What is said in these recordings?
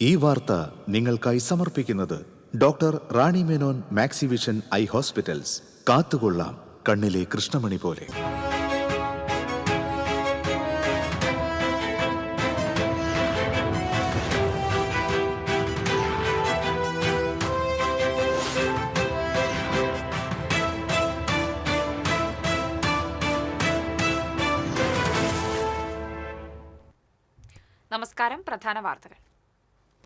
ഈ വാർത്ത നിങ്ങൾക്കായി സമർപ്പിക്കുന്നത് doctor Rani Menon Maxivision I hospitals. കാത്തുകൊള്ളാം കണ്ണിലെ കൃഷ്ണമണി പോലെ. നമസ്കാരം.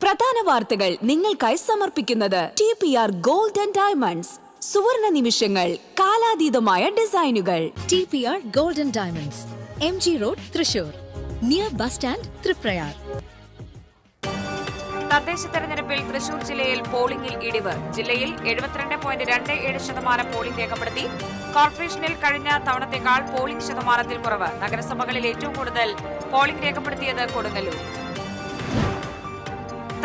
പ്രധാന വാർത്തകൾ നിങ്ങൾക്കായി സമർപ്പിക്കുന്നത് TPR ഗോൾഡ് ആൻഡ് ഡയമണ്ട്സ്. സുവർണ നിമിഷങ്ങൾ, കാലാതീതമായ ഡിസൈനുകൾ. TPR gold and diamonds, MG road, Thrissur, near bus stand, Triprayar. തദ്ദേശ തെരഞ്ഞെടുപ്പിൽ തൃശൂർ ജില്ലയിൽ പോളിംഗിൽ ഇടിവ്. ജില്ലയിൽ 72.27% പോളിംഗ് രേഖപ്പെടുത്തി. കോർപ്പറേഷനിൽ കഴിഞ്ഞ തവണത്തേക്കാൾ പോളിംഗ് ശതമാനത്തിൽ കുറവ്. നഗരസഭകളിൽ ഏറ്റവും കൂടുതൽ പോളിംഗ് രേഖപ്പെടുത്തിയത് കൊടുങ്ങല്ലൂർ.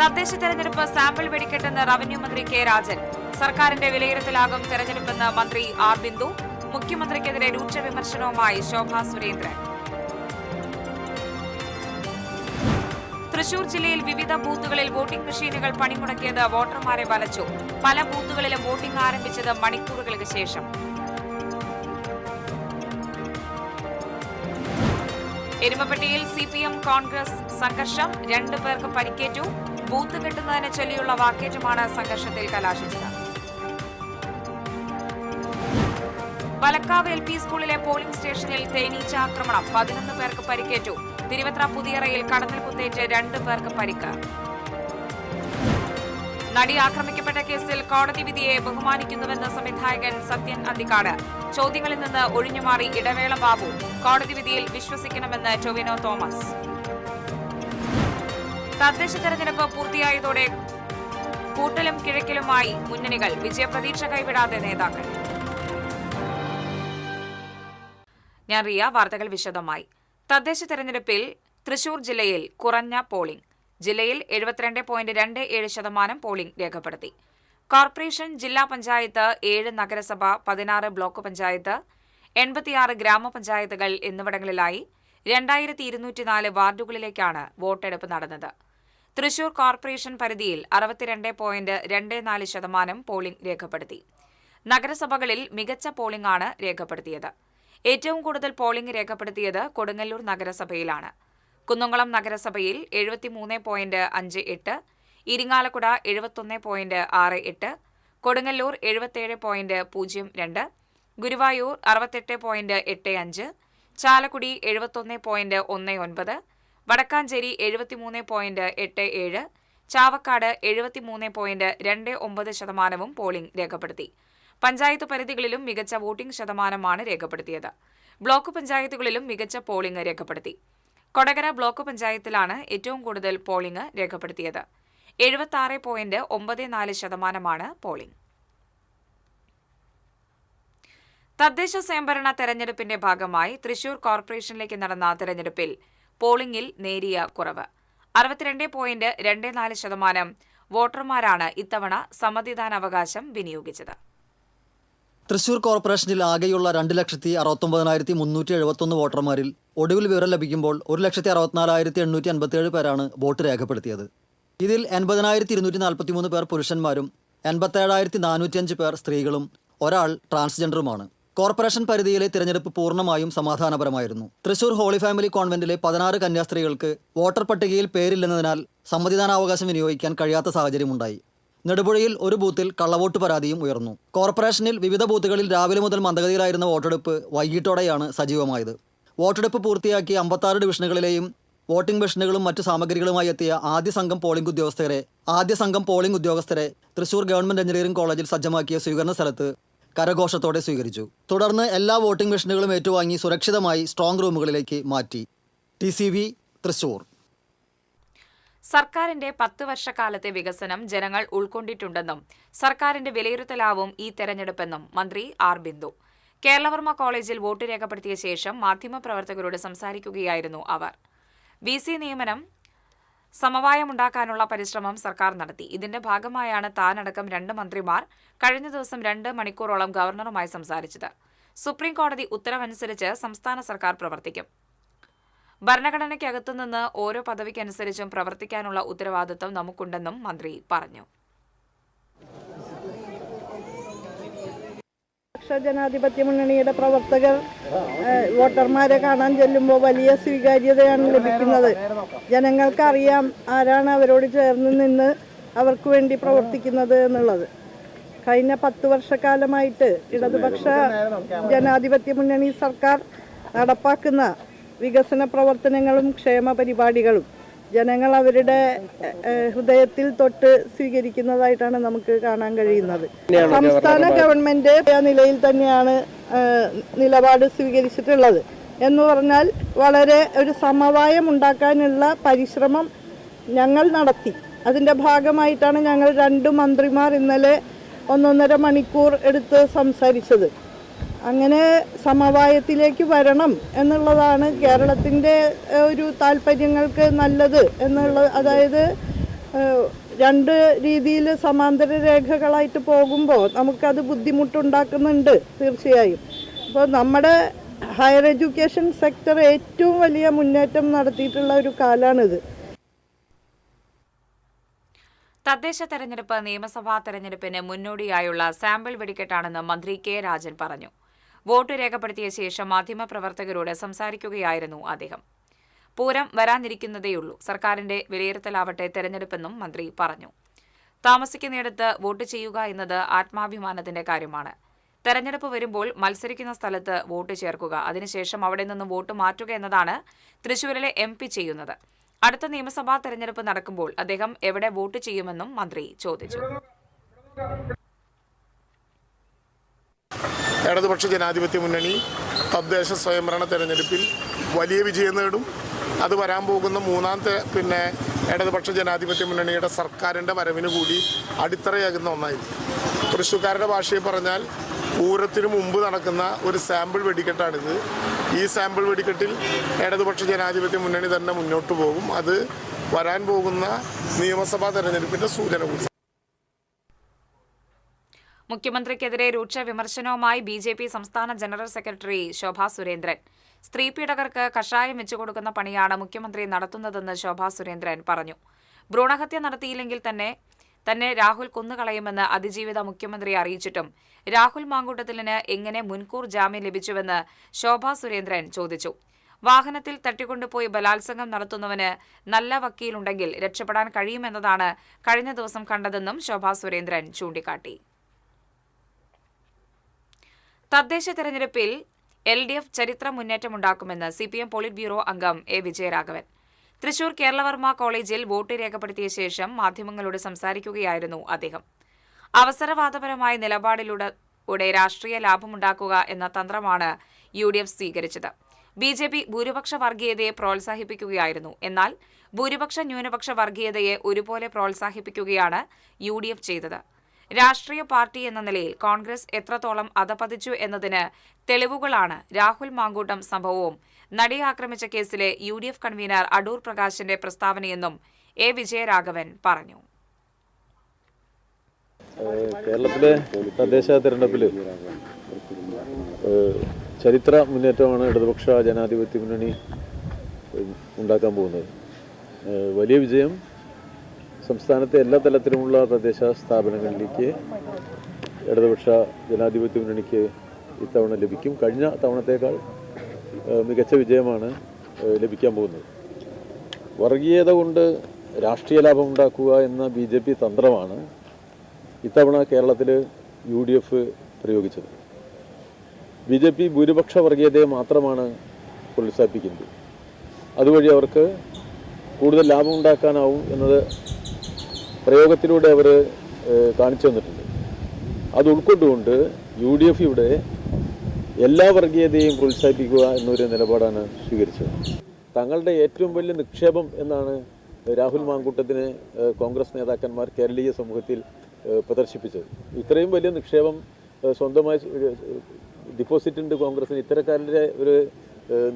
തദ്ദേശ തെരഞ്ഞെടുപ്പ് സാമ്പിൾ വെടിക്കെട്ടെന്ന് റവന്യൂ മന്ത്രി കെ രാജൻ. സർക്കാരിന്റെ വിലയിരുത്തലാകും തെരഞ്ഞെടുപ്പെന്ന് മന്ത്രി ആർ ബിന്ദു. മുഖ്യമന്ത്രിക്കെതിരെ രൂക്ഷ വിമർശനവുമായി ശോഭാ സുരേന്ദ്രൻ. തൃശൂർ ജില്ലയിൽ വിവിധ ബൂത്തുകളിൽ വോട്ടിംഗ് മെഷീനുകൾ പണിമുടക്കിയത് വോട്ടർമാരെ വലച്ചു. പല ബൂത്തുകളിലും വോട്ടിംഗ് ആരംഭിച്ചത് മണിക്കൂറുകൾക്ക് ശേഷം. എരുമപ്പെട്ടിയിൽ CPM കോൺഗ്രസ് സംഘർഷം. 2 പേർക്ക് പരിക്കേറ്റു. ബൂത്ത് കെട്ടുന്നതിനെ ചൊല്ലിയുള്ള വാക്കേറ്റമാണ് സംഘർഷത്തിൽ കലാശിച്ചത്. വലക്കാവ് LP സ്കൂളിലെ പോളിംഗ് സ്റ്റേഷനിൽ തേനീച്ച ആക്രമണം. 11 പേർക്ക് പരിക്കേറ്റു. തിരുവത്ര പുതിയറയിൽ കടന്നൽ കുത്തേറ്റ് 2 പേർക്ക് പരിക്ക്. നടി ആക്രമിക്കപ്പെട്ട കേസിൽ കോടതി വിധിയെ ബഹുമാനിക്കുന്നുവെന്ന് സംവിധായകൻ സത്യൻ അന്തിക്കാട്. ചോദ്യങ്ങളിൽ നിന്ന് ഒഴിഞ്ഞുമാറി ഇടവേള ബാബു. കോടതി വിധിയിൽ വിശ്വസിക്കണമെന്ന് ടൊവിനോ തോമസ്. തദ്ദേശ തെരഞ്ഞെടുപ്പ് പൂർത്തിയായതോടെ കൂട്ടലും കിഴക്കിലുമായി മുന്നണികൾ. വിജയപ്രതീക്ഷ കൈവിടാതെ നേതാക്കൾ. ഞാൻ റിയ. വാർത്തകൾ വിശദമായി. തദ്ദേശ തെരഞ്ഞെടുപ്പിൽ തൃശൂർ ജില്ലയിൽ കുറഞ്ഞ പോളിംഗ്. ജില്ലയിൽ 72.27% പോളിംഗ് രേഖപ്പെടുത്തി. കോർപ്പറേഷൻ, ജില്ലാ പഞ്ചായത്ത്, 7 നഗരസഭ, 16 ബ്ലോക്ക് പഞ്ചായത്ത്, 86 ഗ്രാമപഞ്ചായത്തുകൾ എന്നിവിടങ്ങളിലായി 2204 വാർഡുകളിലേക്കാണ് വോട്ടെടുപ്പ് നടന്നത്. തൃശൂർ കോർപ്പറേഷൻ പരിധിയിൽ 62.24% പോളിംഗ് രേഖപ്പെടുത്തി. നഗരസഭകളിൽ മികച്ച പോളിംഗാണ് രേഖപ്പെടുത്തിയത്. ഏറ്റവും കൂടുതൽ പോളിംഗ് രേഖപ്പെടുത്തിയത് കൊടുങ്ങല്ലൂർ നഗരസഭയിലാണ്. കുന്നംകുളം നഗരസഭയിൽ 73.58, ഇരിങ്ങാലക്കുട 71.68, കൊടുങ്ങല്ലൂർ 77.02, ഗുരുവായൂർ 68.85, ചാലക്കുടി 71.19, വടക്കാഞ്ചേരി 73.87, ചാവക്കാട് 73.29% പോളിംഗ് രേഖപ്പെടുത്തി. പഞ്ചായത്ത് പരിധികളിലും മികച്ച വോട്ടിംഗ് ശതമാനമാണ് രേഖപ്പെടുത്തിയത്. ബ്ലോക്ക് പഞ്ചായത്തുകളിലും മികച്ച പോളിംഗ് രേഖപ്പെടുത്തി. കൊടകര ബ്ലോക്ക് പഞ്ചായത്തിലാണ് ഏറ്റവും കൂടുതൽ പോളിംഗ് രേഖപ്പെടുത്തിയത്. 76.94% പോളിംഗ്. തദ്ദേശ സ്വയംഭരണ തെരഞ്ഞെടുപ്പിന്റെ ഭാഗമായി തൃശൂർ കോർപ്പറേഷനിലേക്ക് നടന്ന തെരഞ്ഞെടുപ്പിൽ പോളിംഗിൽ നേരിയ കുറവ്. 62.24% വോട്ടർമാരാണ് ഇത്തവണ സമ്മതിദാനാവകാശം വിനിയോഗിച്ചത്. തൃശൂർ കോർപ്പറേഷനിൽ ആകെയുള്ള 2,69,371 വോട്ടർമാരിൽ ഒടുവിൽ വിവരം ലഭിക്കുമ്പോൾ 1,64,857 പേരാണ് വോട്ട് രേഖപ്പെടുത്തിയത്. ഇതിൽ 80,243 പേർ പുരുഷന്മാരും 87,405 പേർ സ്ത്രീകളും ഒരാൾ ട്രാൻസ്ജെൻഡറുമാണ്. കോർപ്പറേഷൻ പരിധിയിലെ തിരഞ്ഞെടുപ്പ് പൂർണ്ണമായും സമാധാനപരമായിരുന്നു. തൃശൂർ ഹോളി ഫാമിലി കോൺവെന്റിലെ 16 കന്യാസ്ത്രീകൾക്ക് വോട്ടർ പട്ടികയിൽ പേരില്ലെന്നതിനാൽ സമ്മതിദാനാവകാശം വിനിയോഗിക്കാൻ കഴിയാത്ത സാഹചര്യമുണ്ടായി. നെടുപുഴയിൽ ഒരു ബൂത്തിൽ കള്ളവോട്ട് പരാതിയും ഉയർന്നു. കോർപ്പറേഷനിൽ വിവിധ ബൂത്തുകളിൽ രാവിലെ മുതൽ മന്ദഗതിയിലായിരുന്ന വോട്ടെടുപ്പ് വൈകിട്ടോടെയാണ് സജീവമായത്. വോട്ടെടുപ്പ് പൂർത്തിയാക്കി 56 ഡിവിഷനുകളിലെയും വോട്ടിംഗ് മെഷീനുകളും മറ്റു സാമഗ്രികളുമായി എത്തിയ ആദ്യ സംഘം പോളിംഗ് ഉദ്യോഗസ്ഥരെ തൃശൂർ ഗവൺമെന്റ് എഞ്ചിനീയറിംഗ് കോളേജിൽ സജ്ജമാക്കിയ സ്വീകരണ സ്ഥലത്ത് കരഘോഷത്തോടെ സ്വീകരിച്ചു. തുടർന്ന് എല്ലാ വോട്ടിംഗ് മെഷീനുകളും ഏറ്റുവാങ്ങി സുരക്ഷിതമായി സ്ട്രോങ് റൂമുകളിലേക്ക് മാറ്റി. TCV തൃശൂർ. സർക്കാരിന്റെ 10 വർഷക്കാലത്തെ വികസനം ജനങ്ങൾ ഉൾക്കൊണ്ടിട്ടുണ്ടെന്നും സർക്കാരിന്റെ വിലയിരുത്തലാവും ഈ തെരഞ്ഞെടുപ്പെന്നും മന്ത്രി ആർ ബിന്ദു. കേരളവർമ്മ കോളേജിൽ വോട്ട് രേഖപ്പെടുത്തിയ ശേഷം മാധ്യമപ്രവർത്തകരോട് സംസാരിക്കുകയായിരുന്നു അവർ. VC നിയമനം സമവായമുണ്ടാക്കാനുള്ള പരിശ്രമം സർക്കാർ നടത്തി. ഇതിന്റെ ഭാഗമായാണ് താനടക്കം 2 മന്ത്രിമാർ കഴിഞ്ഞ ദിവസം 2 മണിക്കൂറോളം ഗവർണറുമായി സംസാരിച്ചത്. സുപ്രീം കോടതി ഉത്തരവനുസരിച്ച് സംസ്ഥാന സർക്കാർ പ്രവർത്തിക്കും. ഭരണഘടനയ്ക്കകത്തുനിന്ന് ഓരോ പദവിക്കനുസരിച്ചും പ്രവർത്തിക്കാനുള്ള ഉത്തരവാദിത്തം നമുക്കുണ്ടെന്നും മന്ത്രി പറഞ്ഞു. ജനാധിപത്യ മുന്നണിയുടെ പ്രവർത്തകർ വോട്ടർമാരെ കാണാൻ ചെല്ലുമ്പോൾ വലിയ സ്വീകാര്യതയാണ് ലഭിക്കുന്നത്. ജനങ്ങൾക്കറിയാം ആരാണ് അവരോട് ചേർന്ന് നിന്ന് അവർക്ക് വേണ്ടി പ്രവർത്തിക്കുന്നത് എന്നുള്ളത്. കഴിഞ്ഞ 10 വർഷക്കാലമായിട്ട് ഇടതുപക്ഷ ജനാധിപത്യ മുന്നണി സർക്കാർ നടപ്പാക്കുന്ന വികസന പ്രവർത്തനങ്ങളും ക്ഷേമ പരിപാടികളും ജനങ്ങൾ അവരുടെ ഹൃദയത്തിൽ തൊട്ട് സ്വീകരിക്കുന്നതായിട്ടാണ് നമുക്ക് കാണാൻ കഴിയുന്നത്. സംസ്ഥാന ഗവൺമെന്റ് ആ നിലയിൽ തന്നെയാണ് നിലപാട് സ്വീകരിച്ചിട്ടുള്ളത്. എന്ന് പറഞ്ഞാൽ വളരെ ഒരു സമവായം ഉണ്ടാക്കാനുള്ള പരിശ്രമം ഞങ്ങൾ നടത്തി. അതിൻ്റെ ഭാഗമായിട്ടാണ് ഞങ്ങൾ 2 മന്ത്രിമാർ ഇന്നലെ 1.5 മണിക്കൂർ എടുത്ത് സംസാരിച്ചത്. അങ്ങനെ സമവായത്തിലേക്ക് വരണം എന്നുള്ളതാണ് കേരളത്തിൻ്റെ ഒരു താല്പര്യങ്ങൾക്ക് നല്ലത് എന്നുള്ളത്. അതായത് 2 രീതിയിൽ സമാന്തര രേഖകളായിട്ട് പോകുമ്പോൾ നമുക്കത് ബുദ്ധിമുട്ടുണ്ടാക്കുന്നുണ്ട് തീർച്ചയായും. അപ്പോൾ നമ്മുടെ ഹയർ എഡ്യൂക്കേഷൻ സെക്ടർ ഏറ്റവും വലിയ മുന്നേറ്റം നടത്തിയിട്ടുള്ള ഒരു കാലമാണിത്. തദ്ദേശ തെരഞ്ഞെടുപ്പ് നിയമസഭാ തെരഞ്ഞെടുപ്പിന് മുന്നോടിയായുള്ള സാമ്പിൾ വെടിക്കെട്ടാണെന്ന് മന്ത്രി കെ രാജൻ പറഞ്ഞു. വോട്ട് രേഖപ്പെടുത്തിയ ശേഷം മാധ്യമപ്രവർത്തകരോട് സംസാരിക്കുകയായിരുന്നു അദ്ദേഹം. പൂരം വരാനിരിക്കുന്നതേയുള്ളൂ. സർക്കാരിന്റെ വിലയിരുത്തലാവട്ടെ തെരഞ്ഞെടുപ്പെന്നും മന്ത്രി പറഞ്ഞു. താമസിക്കുന്നിടത്ത് വോട്ട് ചെയ്യുക എന്നത് ആത്മാഭിമാനത്തിന്റെ കാര്യമാണ്. തെരഞ്ഞെടുപ്പ് വരുമ്പോൾ മത്സരിക്കുന്ന സ്ഥലത്ത് വോട്ട് ചേർക്കുക, അതിനുശേഷം അവിടെ നിന്ന് വോട്ട് മാറ്റുക എന്നതാണ് തൃശൂരിലെ MP ചെയ്യുന്നത്. അടുത്ത നിയമസഭാ തെരഞ്ഞെടുപ്പ് നടക്കുമ്പോൾ അദ്ദേഹം എവിടെ വോട്ട് ചെയ്യുമെന്നും മന്ത്രി ചോദിച്ചു. ഇടതുപക്ഷ ജനാധിപത്യ മുന്നണി തദ്ദേശ സ്വയംഭരണ തെരഞ്ഞെടുപ്പിൽ വലിയ വിജയം നേടും. അത് വരാൻ പോകുന്ന മൂന്നാമത്തെ ഇടതുപക്ഷ ജനാധിപത്യ മുന്നണിയുടെ സർക്കാരിൻ്റെ വരവിന് കൂടി അടിത്തറയാകുന്ന ഒന്നായിരിക്കും. തൃശ്ശൂർക്കാരുടെ ഭാഷയിൽ പറഞ്ഞാൽ പൂരത്തിന് മുമ്പ് നടക്കുന്ന ഒരു സാമ്പിൾ വെടിക്കെട്ടാണിത്. ഈ സാമ്പിൾ വെടിക്കെട്ടിൽ ഇടതുപക്ഷ ജനാധിപത്യ മുന്നണി തന്നെ മുന്നോട്ട് പോകും. അത് വരാൻ പോകുന്ന നിയമസഭാ തെരഞ്ഞെടുപ്പിൻ്റെ സൂചന കൂടി. മുഖ്യമന്ത്രിക്കെതിരെ രൂക്ഷ വിമർശനവുമായി BJP സംസ്ഥാന ജനറൽ സെക്രട്ടറി ശോഭാ സുരേന്ദ്രൻ. സ്ത്രീ പീഡകർക്ക് കഷായം വെച്ചുകൊടുക്കുന്ന പണിയാണ് മുഖ്യമന്ത്രി നടത്തുന്നതെന്ന് ശോഭാ സുരേന്ദ്രൻ പറഞ്ഞു. ഭ്രൂണഹത്യ നടത്തിയില്ലെങ്കിൽ തന്നെ രാഹുൽ കൊന്നുകളയുമെന്ന് അതിജീവിത മുഖ്യമന്ത്രി അറിയിച്ചിട്ടും രാഹുൽ മാങ്കൂട്ടത്തിലിന് എങ്ങനെ മുൻകൂർ ജാമ്യം ലഭിച്ചുവെന്ന് ശോഭാ സുരേന്ദ്രൻ ചോദിച്ചു. വാഹനത്തിൽ തട്ടിക്കൊണ്ടുപോയി ബലാത്സംഗം നടത്തുന്നവന് നല്ല വക്കീലുണ്ടെങ്കിൽ രക്ഷപ്പെടാൻ കഴിയുമെന്നതാണ് കഴിഞ്ഞ ദിവസം കണ്ടതെന്നും ശോഭാ സുരേന്ദ്രൻ ചൂണ്ടിക്കാട്ടി. തദ്ദേശ തെരഞ്ഞെടുപ്പിൽ LDF ചരിത്ര മുന്നേറ്റമുണ്ടാക്കുമെന്ന് CPM പോളിറ്റ് ബ്യൂറോ അംഗം A. വിജയരാഘവൻ. തൃശൂർ കേരളവർമ്മ കോളേജിൽ വോട്ട് രേഖപ്പെടുത്തിയ ശേഷം മാധ്യമങ്ങളോട് സംസാരിക്കുകയായിരുന്നു അദ്ദേഹം. അവസരവാദപരമായ നിലപാടിലൂടെ രാഷ്ട്രീയ ലാഭമുണ്ടാക്കുക എന്ന തന്ത്രമാണ് UDF സ്വീകരിച്ചത്. BJP ഭൂരിപക്ഷ വർഗീയതയെ പ്രോത്സാഹിപ്പിക്കുകയായിരുന്നു. എന്നാൽ ഭൂരിപക്ഷ ന്യൂനപക്ഷ വർഗീയതയെ ഒരുപോലെ പ്രോത്സാഹിപ്പിക്കുകയാണ് UDF ചെയ്തത്. രാഷ്ട്രീയ പാർട്ടി എന്ന നിലയിൽ കോൺഗ്രസ് എത്രത്തോളം അധപതിച്ചു എന്നതിന് തെളിവുകളാണ് രാഹുൽ മാങ്കൂട്ടം സംഭവവും നടിയെ ആക്രമിച്ച കേസിലെ UDF കൺവീനർ അടൂർ പ്രകാശിന്റെ പ്രസ്താവനയെന്നും A. വിജയരാഘവൻ പറഞ്ഞു. കേരളത്തിലെ തദ്ദേശ തെരഞ്ഞെടുപ്പിൽ ചരിത്ര മുന്നേറ്റമാണ് ഇടതുപക്ഷ ജനാധിപത്യ മുന്നണി ഉണ്ടാക്കാൻ പോകുന്നത്. വലിയ വിജയം സംസ്ഥാനത്തെ എല്ലാ തലത്തിലുമുള്ള തദ്ദേശ സ്ഥാപനങ്ങളിലേക്ക് ഇടതുപക്ഷ ജനാധിപത്യ മുന്നണിക്ക് ഇത്തവണ ലഭിക്കും. കഴിഞ്ഞ തവണത്തേക്കാൾ മികച്ച വിജയമാണ് ലഭിക്കാൻ പോകുന്നത്. വർഗീയത കൊണ്ട് രാഷ്ട്രീയ ലാഭം ഉണ്ടാക്കുക എന്ന BJP തന്ത്രമാണ് ഇത്തവണ കേരളത്തിൽ UDF പ്രയോഗിച്ചത്. BJP ഭൂരിപക്ഷ വർഗീയതയെ മാത്രമാണ് പ്രോത്സാഹിപ്പിക്കുന്നത്. അതുവഴി അവർക്ക് കൂടുതൽ ലാഭം ഉണ്ടാക്കാനാവും എന്നത് പ്രയോഗത്തിലൂടെ അവർ കാണിച്ചു തന്നിട്ടുണ്ട്. അത് ഉൾക്കൊണ്ടുകൊണ്ട് UDF ഇവിടെ എല്ലാ വർഗീയതയെയും പ്രോത്സാഹിപ്പിക്കുക എന്നൊരു നിലപാടാണ് സ്വീകരിച്ചത്. തങ്ങളുടെ ഏറ്റവും വലിയ നിക്ഷേപം എന്നാണ് രാഹുൽ മാങ്കൂട്ടത്തിന് കോൺഗ്രസ് നേതാക്കന്മാർ കേരളീയ സമൂഹത്തിൽ പ്രദർശിപ്പിച്ചത്. ഇത്രയും വലിയ നിക്ഷേപം സ്വന്തമായി ഡിപ്പോസിറ്റ് ഉണ്ട് കോൺഗ്രസിന്. ഇത്തരക്കാരുടെ ഒരു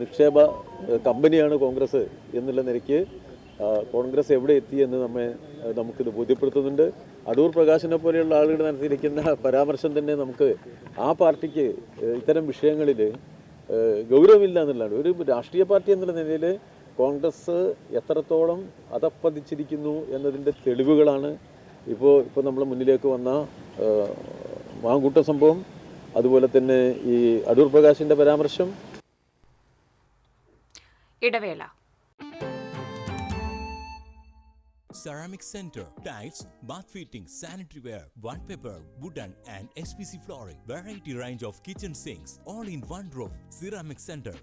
നിക്ഷേപ കമ്പനിയാണ് കോൺഗ്രസ് എന്നുള്ള നിലയ്ക്ക് കോൺഗ്രസ് എവിടെ എത്തിയെന്ന് നമുക്കിത് ബോധ്യപ്പെടുത്തുന്നുണ്ട്. അടൂർ പ്രകാശിനെ പോലെയുള്ള ആളുകൾ നടത്തിയിരിക്കുന്ന പരാമർശം തന്നെ നമുക്ക് ആ പാർട്ടിക്ക് ഇത്തരം വിഷയങ്ങളിൽ ഗൗരവമില്ല എന്നുള്ളതാണ്. ഒരു രാഷ്ട്രീയ പാർട്ടി എന്നുള്ള നിലയിൽ കോൺഗ്രസ് എത്രത്തോളം അധപ്പതിച്ചിരിക്കുന്നു എന്നതിൻ്റെ തെളിവുകളാണ് ഇപ്പോൾ നമ്മൾ മുന്നിലേക്ക് വന്ന മാങ്കൂട്ട സംഭവം, അതുപോലെ തന്നെ ഈ അടൂർ പ്രകാശിൻ്റെ പരാമർശം. ഇടവേള. Ceramic Center, tiles, bath fittings, sanitary ware, wallpaper, wooden and SPC flooring, variety range of kitchen sinks, all in one roof. Ceramic Center.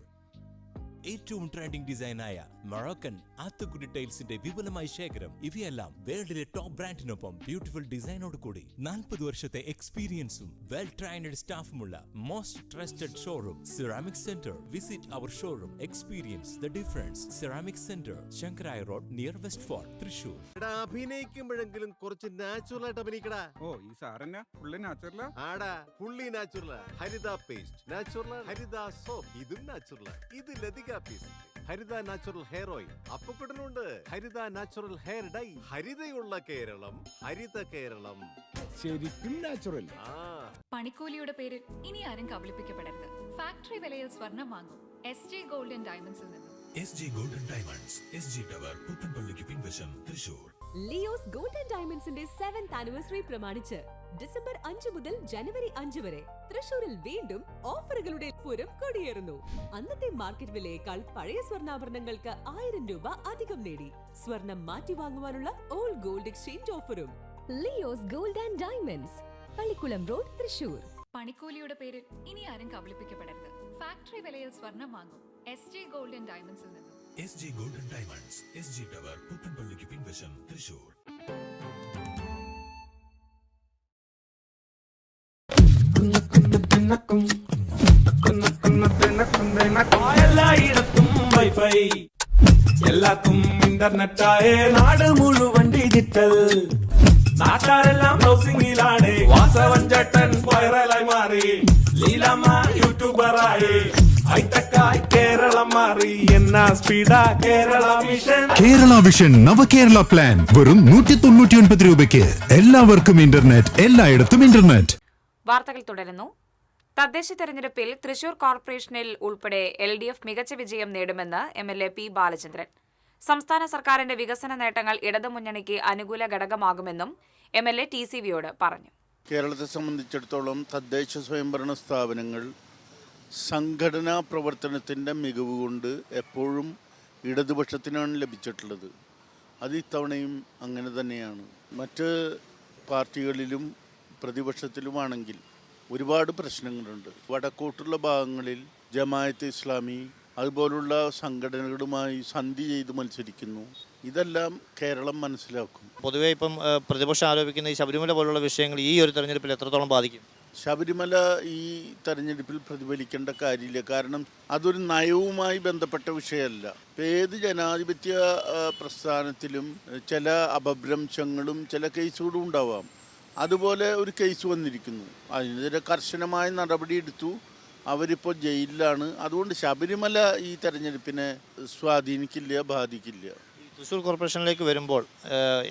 ഏറ്റവും ട്രെൻഡിംഗ് ഡിസൈനായ മൊറോക്കൻ ആത്തുകുടി ടൈൽസിന്റെ വിപുലമായ ശേഖരം. ഇവയെല്ലാം വേൾഡിലെ ടോപ്പ് ബ്രാൻഡിനൊപ്പം ബ്യൂട്ടിഫുൾ ഡിസൈനോട് കൂടി 40 വർഷത്തെ എക്സ്പീരിയൻസും വെൽ ട്രെയിൻഡ് സ്റ്റാഫുമുള്ള most trusted showroom ceramic centre. Visit our showroom, experience the difference. Ceramic centre, Shankaraya road, near West Fort, Thrissur. അഭിനയിക്കുമ്പോഴെങ്കിലും കുറച്ച് നാച്ചുറൽ ആയിട്ട് അഭിനയിക്കടാ. ഓ, ഈ സാറന്നെ ഫുള്ളി നാച്ചുറലാ? ആടാ, ഫുള്ളി നാച്ചുറലാ. ഹരിത പേസ്റ്റ് നാച്ചുറൽ, ഹരിത സോപ്പ് ഇതും നാച്ചുറൽ, ഇത് ലതിക പേസ്റ്റ്, ഹരിത നാച്ചുറൽ ഹെയർ ഓയിൽ അപ്പക്കുട്ടനുണ്ട്, ഹരിത natural hair dye. ഹരിതയുള്ള Keralam, Haritha Keralam, ശരിക്കും natural. പണിക്കൂലിയുടെ പേരിൽ ഇനി ആരും കബളിപ്പിക്കപ്പെടരുത്. ഫാക്ടറി വിലയിൽ സ്വർണം വാങ്ങും SJ ഗോൾഡൻ ഡയമണ്ട്സിൽ നിന്നും. SJ golden diamonds, SJ tower, പുത്തൻപള്ളിക്ക് പിൻവശം, തൃശൂർ. ലിയോസ് ഗോൾഡൻ ഡയമണ്ട്സിന്റെ 7th ആനിവേഴ്സറി പ്രമാണിച്ച് ഡിസംബർ 5 മുതൽ ജനുവരി 5 വരെ തൃശൂരിൽ വീണ്ടും ഓഫറുകളുടെ പൂരം കൊടിയേറുന്നു. അന്നത്തെ മാർക്കറ്റ് വിലയേക്കാൾ പഴയ സ്വർണ്ണാഭരണങ്ങൾക്ക് 1000 രൂപ അധികം നേടി സ്വർണം മാറ്റി വാങ്ങുവാനുള്ള ഓൾഡ് ഗോൾഡ് എക്സ്ചേഞ്ച് ഓഫറും. Leo's gold and diamonds, Pallikkulam road, Thrissur. പണിക്കൂലിയുടെ പേരിൽ ഇനി ആരും കബളിപ്പിക്കപ്പെടരുത്. ഫാക്ടറി വിലയിൽ സ്വർണം വാങ്ങും SJ ഗോൾഡൻ ഡയമണ്ട്സിൽ നിന്നും. SJ golden diamonds, SJ tower, പുത്തൻപള്ളിക്ക് പിൻവശം, തൃശൂർ. എല്ലായിടത്തും വൈഫൈ, എല്ലാത്തും ഇന്റർനെറ്റായേ, നാട് മുഴുവൻ ഡിജിറ്റൽ. നാട്ടാരെല്ലാം ബ്രൗസിംഗിലാണ്. വാസവൻ ചേട്ടൻ വൈറലായി മാറി, ലീലമ്മ യൂട്യൂബറായി, ഹൈടെക്കായി കേരളം മാറി. എന്നാ സ്പീഡാ കേരള വിഷൻ. കേരള വിഷൻ നവകേരള പ്ലാൻ വെറും 199 രൂപയ്ക്ക് എല്ലാവർക്കും ഇന്റർനെറ്റ്, എല്ലായിടത്തും ഇന്റർനെറ്റ്. വാർത്തകൾ തുടരുന്നു. തദ്ദേശ തെരഞ്ഞെടുപ്പിൽ തൃശൂർ കോർപ്പറേഷനിൽ ഉൾപ്പെടെ LDF മികച്ച വിജയം നേടുമെന്ന് MLA P. ബാലചന്ദ്രൻ. സംസ്ഥാന സർക്കാരിന്റെ വികസന നേട്ടങ്ങൾ ഇടതുമുന്നണിക്ക് അനുകൂല ഘടകമാകുമെന്നും MLA TCVയോട് പറഞ്ഞു. കേരളത്തെ സംബന്ധിച്ചിടത്തോളം തദ്ദേശ സ്വയംഭരണ സ്ഥാപനങ്ങൾ സംഘടനാ പ്രവർത്തനത്തിൻ്റെ മികവ് കൊണ്ട് എപ്പോഴും ഇടതുപക്ഷത്തിനാണ് ലഭിച്ചിട്ടുള്ളത്. അത് ഇത്തവണയും അങ്ങനെ തന്നെയാണ്. മറ്റ് പാർട്ടികളിലും പ്രതിപക്ഷത്തിലുമാണെങ്കിൽ ഒരുപാട് പ്രശ്നങ്ങളുണ്ട്. വടക്കോട്ടുള്ള ഭാഗങ്ങളിൽ ജമാഅത്തെ ഇസ്ലാമി അതുപോലുള്ള സംഘടനകളുമായി സന്ധി ചെയ്ത് മത്സരിക്കുന്നു. ഇതെല്ലാം കേരളം മനസ്സിലാക്കും. പൊതുവെ ഇപ്പം പ്രതിപക്ഷം ആരോപിക്കുന്ന ഈ ശബരിമല പോലുള്ള വിഷയങ്ങൾ ഈ ഒരു തെരഞ്ഞെടുപ്പിൽ എത്രത്തോളം ബാധിക്കും? ശബരിമല ഈ തെരഞ്ഞെടുപ്പിൽ പ്രതിഫലിക്കേണ്ട കാര്യമില്ല. കാരണം അതൊരു നയവുമായി ബന്ധപ്പെട്ട വിഷയമല്ല. ഏത് ജനാധിപത്യ പ്രസ്ഥാനത്തിലും ചില അപഭ്രംശങ്ങളും ചില കേസുകളും ഉണ്ടാവാം. അതുപോലെ ഒരു കേസ് വന്നിരിക്കുന്നു, അതിനെതിരെ കർശനമായ നടപടിയെടുത്തു. അവരിപ്പോൾ ജയിലിലാണ്. അതുകൊണ്ട് ശബരിമല ഈ തെരഞ്ഞെടുപ്പിനെ സ്വാധീനിക്കില്ല, ബാധിക്കില്ല. തൃശ്ശൂർ കോർപ്പറേഷനിലേക്ക് വരുമ്പോൾ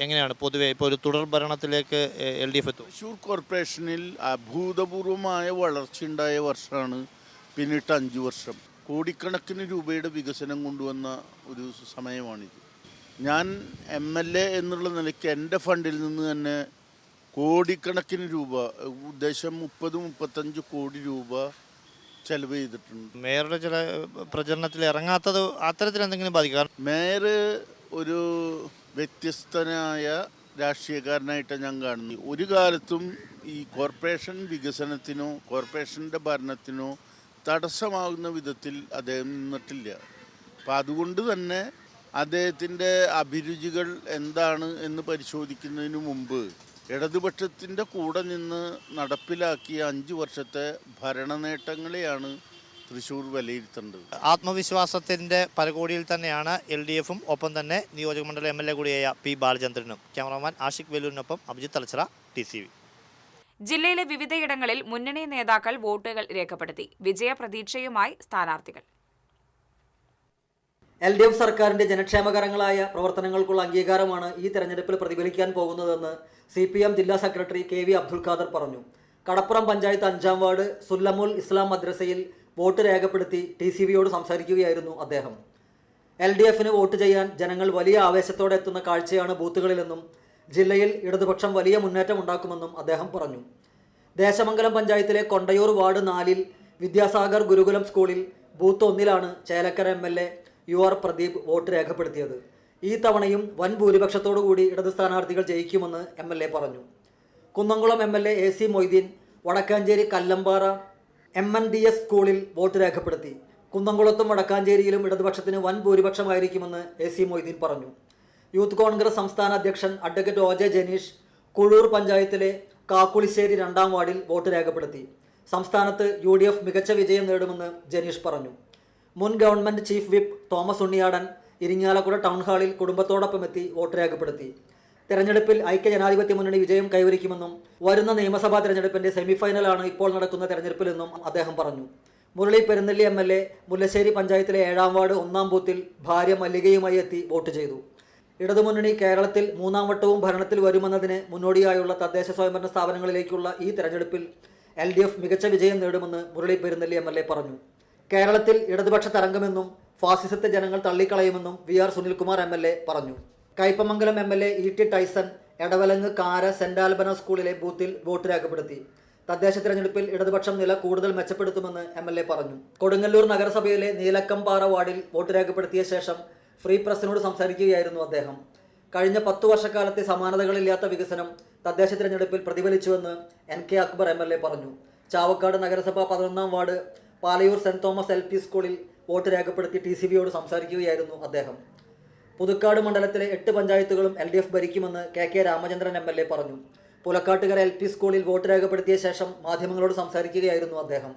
എങ്ങനെയാണ് പൊതുവെ ഇപ്പോൾ ഒരു തുടർ ഭരണത്തിലേക്ക് LDF എത്തും? തൃശ്ശൂർ കോർപ്പറേഷനിൽ അഭൂതപൂർവമായ വളർച്ചയുണ്ടായ വർഷമാണ് പിന്നിട്ട് 5 വർഷം. കോടിക്കണക്കിന് രൂപയുടെ വികസനം കൊണ്ടുവന്ന ഒരു സമയമാണിത്. ഞാൻ MLA എന്നുള്ള നിലയ്ക്ക് എൻ്റെ ഫണ്ടിൽ നിന്ന് തന്നെ കോടിക്കണക്കിന് രൂപ, ഉദ്ദേശം 30-35 കോടി രൂപ ചെലവ് ചെയ്തിട്ടുണ്ട്. മേയറുടെ ചില പ്രചരണത്തിൽ ഇറങ്ങാത്തത് അത്തരത്തിൽ എന്തെങ്കിലും ബാധിക്കാം? മേയർ ഒരു വ്യത്യസ്തനായ രാഷ്ട്രീയക്കാരനായിട്ടാണ് ഞാൻ കാണുന്നത്. ഒരു കാലത്തും ഈ കോർപ്പറേഷൻ വികസനത്തിനോ കോർപ്പറേഷൻ്റെ ഭരണത്തിനോ തടസ്സമാകുന്ന വിധത്തിൽ അദ്ദേഹം നിന്നിട്ടില്ല. അപ്പം അതുകൊണ്ട് തന്നെ അദ്ദേഹത്തിൻ്റെ അഭിരുചികൾ എന്താണ് എന്ന് പരിശോധിക്കുന്നതിന് മുമ്പ് ഇടതുപക്ഷത്തിൻ്റെ കൂടെ നിന്ന് നടപ്പിലാക്കിയ 5 വർഷത്തെ ഭരണ നേട്ടങ്ങളെയാണ് തൃശ്ശൂർ വിലയിരുത്തേണ്ടത്. ആത്മവിശ്വാസത്തിൻ്റെ പരകോടിയിൽ തന്നെയാണ് LDFും ഒപ്പം തന്നെ നിയോജകമണ്ഡലം MLA കൂടിയായ P. ബാലചന്ദ്രനും. ക്യാമറമാൻ ആഷിഖ് വെല്ലൂരിനൊപ്പം അഭിജിത്ത് തലച്ചിറ, TCV. ജില്ലയിലെ വിവിധയിടങ്ങളിൽ മുന്നണി നേതാക്കൾ വോട്ടുകൾ രേഖപ്പെടുത്തി. വിജയപ്രതീക്ഷയുമായി സ്ഥാനാർത്ഥികൾ. LDF സർക്കാരിന്റെ ജനക്ഷേമകരങ്ങളായ പ്രവർത്തനങ്ങൾക്കുള്ള അംഗീകാരമാണ് ഈ തെരഞ്ഞെടുപ്പിൽ പ്രതിഫലിക്കാൻ പോകുന്നതെന്ന് CPM ജില്ലാ സെക്രട്ടറി KV അബ്ദുൽ ഖാദർ പറഞ്ഞു. കടപ്പുറം പഞ്ചായത്ത് 5-ാം വാർഡ് സുല്ലമുൽ ഇസ്ലാം മദ്രസയിൽ വോട്ട് രേഖപ്പെടുത്തി TCVയോട് സംസാരിക്കുകയായിരുന്നു അദ്ദേഹം. LDFന് വോട്ട് ചെയ്യാൻ ജനങ്ങൾ വലിയ ആവേശത്തോടെ എത്തുന്ന കാഴ്ചയാണ് ബൂത്തുകളിലെന്നും ജില്ലയിൽ ഇടതുപക്ഷം വലിയ മുന്നേറ്റം ഉണ്ടാക്കുമെന്നും അദ്ദേഹം പറഞ്ഞു. ദേശമംഗലം പഞ്ചായത്തിലെ കൊണ്ടയൂർ വാർഡ് 4-ൽ വിദ്യാസാഗർ ഗുരുകുലം സ്കൂളിൽ ബൂത്ത് 1-ലാണ് Chelakkara MLA UR Pradeep vote രേഖപ്പെടുത്തിയത്. ഈ തവണയും വൻ ഭൂരിപക്ഷത്തോടുകൂടി ഇടത് സ്ഥാനാർത്ഥികൾ ജയിക്കുമെന്ന് MLA പറഞ്ഞു. Kunnamkulam MLA AC Moideen Wadakkanchery Kallampara MNDS സ്കൂളിൽ വോട്ട് രേഖപ്പെടുത്തി. കുന്നംകുളത്തും വടക്കാഞ്ചേരിയിലും ഇടതുപക്ഷത്തിന് വൻ ഭൂരിപക്ഷമായിരിക്കുമെന്ന് AC മൊയ്തീൻ പറഞ്ഞു. യൂത്ത് കോൺഗ്രസ് സംസ്ഥാന അധ്യക്ഷൻ അഡ്വക്കേറ്റ് OJ ജനീഷ് കുഴൂർ പഞ്ചായത്തിലെ കാക്കുളിശ്ശേരി 2-ാം വാർഡിൽ വോട്ട് രേഖപ്പെടുത്തി. സംസ്ഥാനത്ത് UDF മികച്ച വിജയം നേടുമെന്ന് ജനീഷ് പറഞ്ഞു. മുൻ government chief whip Thomas Unniyadan Irinjalakuda town ഹാളിൽ കുടുംബത്തോടൊപ്പം എത്തി വോട്ട് രേഖപ്പെടുത്തി. തെരഞ്ഞെടുപ്പിൽ ഐക്യജനാധിപത്യ മുന്നണി വിജയം കൈവരിക്കുമെന്നും വരുന്ന നിയമസഭാ തെരഞ്ഞെടുപ്പിന്റെ സെമിഫൈനലാണ് ഇപ്പോൾ നടക്കുന്ന തെരഞ്ഞെടുപ്പിലെന്നും അദ്ദേഹം പറഞ്ഞു. മുരളി പെരുന്നെല്ലി MLA മുല്ലശ്ശേരി പഞ്ചായത്തിലെ 7-ാം വാർഡ് 1-ാം ബൂത്തിൽ ഭാര്യ മല്ലികയുമായി എത്തി വോട്ട് ചെയ്തു. ഇടതുമുന്നണി കേരളത്തിൽ 3-ാം വട്ടവും ഭരണത്തിൽ വരുമെന്നതിന് മുന്നോടിയായുള്ള തദ്ദേശ സ്വയംഭരണ സ്ഥാപനങ്ങളിലേക്കുള്ള ഈ തെരഞ്ഞെടുപ്പിൽ LDF മികച്ച വിജയം നേടുമെന്ന് മുരളി പെരുന്നെല്ലി MLA പറഞ്ഞു. കേരളത്തിൽ ഇടതുപക്ഷ തരംഗമെന്നും ഫാസിസത്തെ ജനങ്ങൾ തള്ളിക്കളയുമെന്നും VR സുനിൽകുമാർ MLA പറഞ്ഞു. Kaipamangalam MLA E.T. Tyson Edavilangu കാര സെന്റ് ആൽബന സ്കൂളിലെ ബൂത്തിൽ വോട്ട് രേഖപ്പെടുത്തി. തദ്ദേശ തിരഞ്ഞെടുപ്പിൽ ഇടതുപക്ഷം നില കൂടുതൽ മെച്ചപ്പെടുത്തുമെന്ന് MLA പറഞ്ഞു. കൊടുങ്ങല്ലൂർ നഗരസഭയിലെ നീലക്കംപാറ വാർഡിൽ വോട്ട് രേഖപ്പെടുത്തിയ ശേഷം ഫ്രീ പ്രസിനോട് സംസാരിക്കുകയായിരുന്നു അദ്ദേഹം. കഴിഞ്ഞ 10 വർഷക്കാലത്തെ സമാനതകളില്ലാത്ത വികസനം തദ്ദേശ തിരഞ്ഞെടുപ്പിൽ പ്രതിഫലിച്ചുവെന്ന് NK അക്ബർ MLA പറഞ്ഞു. ചാവക്കാട് നഗരസഭ 11-ാം ward Palayur saint Thomas LP സ്കൂളിൽ വോട്ട് രേഖപ്പെടുത്തി TCBയോട് സംസാരിക്കുകയായിരുന്നു അദ്ദേഹം. പുതുക്കാട് മണ്ഡലത്തിലെ 8 പഞ്ചായത്തുകളും LDF ഭരിക്കുമെന്ന് KK രാമചന്ദ്രൻ MLA പറഞ്ഞു. പുലക്കാട്ടുകര LP സ്കൂളിൽ വോട്ട് രേഖപ്പെടുത്തിയ ശേഷം മാധ്യമങ്ങളോട് സംസാരിക്കുകയായിരുന്നു അദ്ദേഹം.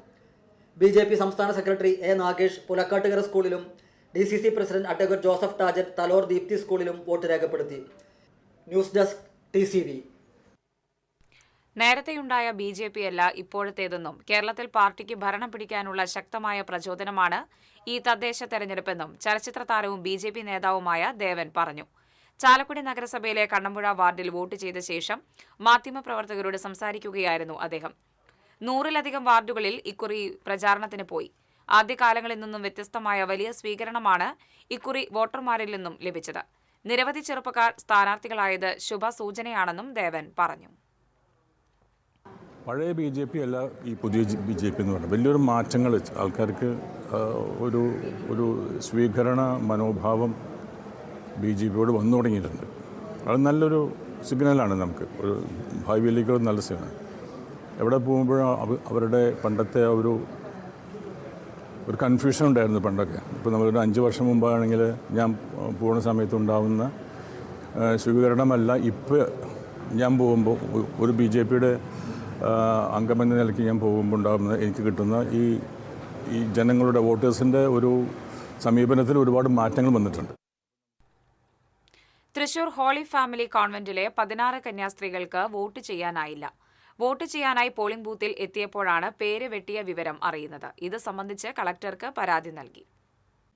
BJP സംസ്ഥാന സെക്രട്ടറി A. നാഗേഷ് പുലക്കാട്ടുകര സ്കൂളിലും DCC president advocate Joseph Tajan Thalore Deepthi സ്കൂളിലും വോട്ട് രേഖപ്പെടുത്തി. News desk TCB. നേരത്തെയുണ്ടായ BJP അല്ല ഇപ്പോഴത്തേതെന്നും കേരളത്തിൽ പാർട്ടിക്ക് ഭരണം പിടിക്കാനുള്ള ശക്തമായ പ്രചോദനമാണ് ഈ തദ്ദേശ തെരഞ്ഞെടുപ്പെന്നും ചലച്ചിത്ര താരവും BJP നേതാവുമായ ദേവൻ പറഞ്ഞു. ചാലക്കുടി നഗരസഭയിലെ കണ്ണമ്പുഴ വാർഡിൽ വോട്ട് ചെയ്ത ശേഷം മാധ്യമപ്രവർത്തകരോട് സംസാരിക്കുകയായിരുന്നു അദ്ദേഹം. 100-ലധികം വാർഡുകളിൽ ഇക്കുറി പ്രചാരണത്തിന് പോയി. ആദ്യകാലങ്ങളിൽ നിന്നും വ്യത്യസ്തമായ വലിയ സ്വീകരണമാണ് ഇക്കുറി വോട്ടർമാരിൽ നിന്നും ലഭിച്ചത്. നിരവധി ചെറുപ്പക്കാർ സ്ഥാനാർത്ഥികളായത് ശുഭസൂചനയാണെന്നും ദേവൻ പറഞ്ഞു. പഴയ BJP അല്ല ഈ പുതിയ BJP എന്ന് പറയുന്നത്. വലിയൊരു മാറ്റങ്ങൾ ആൾക്കാർക്ക് ഒരു സ്വീകരണ മനോഭാവം BJPയോട് വന്നു തുടങ്ങിയിട്ടുണ്ട്. അത് നല്ലൊരു സിഗ്നലാണ്. നമുക്ക് ഒരു ഭാവിയിലേക്ക് ഒരു നല്ല സിഗ്നൽ. എവിടെ പോകുമ്പോഴും അവരുടെ പണ്ടത്തെ ഒരു കൺഫ്യൂഷൻ ഉണ്ടായിരുന്നു പണ്ടൊക്കെ. ഇപ്പോൾ നമ്മളൊരു 5 വർഷം മുമ്പാണെങ്കിൽ ഞാൻ പോകുന്ന സമയത്തുണ്ടാവുന്ന സ്വീകരണമല്ല ഇപ്പോൾ ഞാൻ പോകുമ്പോൾ ഒരു BJPയുടെ അംഗമെന്ന നിലയ്ക്ക് ഞാൻ പോകുമ്പോൾ ഉണ്ടാകുന്ന എനിക്ക് കിട്ടുന്ന ഈ ജനങ്ങളുടെ വോട്ടേഴ്സിൻ്റെ ഒരു സമീപനത്തിൽ ഒരുപാട് മാറ്റങ്ങൾ വന്നിട്ടുണ്ട്. തൃശൂർ ഹോളി ഫാമിലി കോൺവെന്റിലെ 16 കന്യാസ്ത്രീകൾക്ക് വോട്ട് ചെയ്യാനായില്ല. വോട്ട് ചെയ്യാനായി പോളിംഗ് ബൂത്തിൽ എത്തിയപ്പോഴാണ് പേര് വെട്ടിയ വിവരം അറിയുന്നത്. ഇത് സംബന്ധിച്ച് കളക്ടർക്ക് പരാതി നൽകി.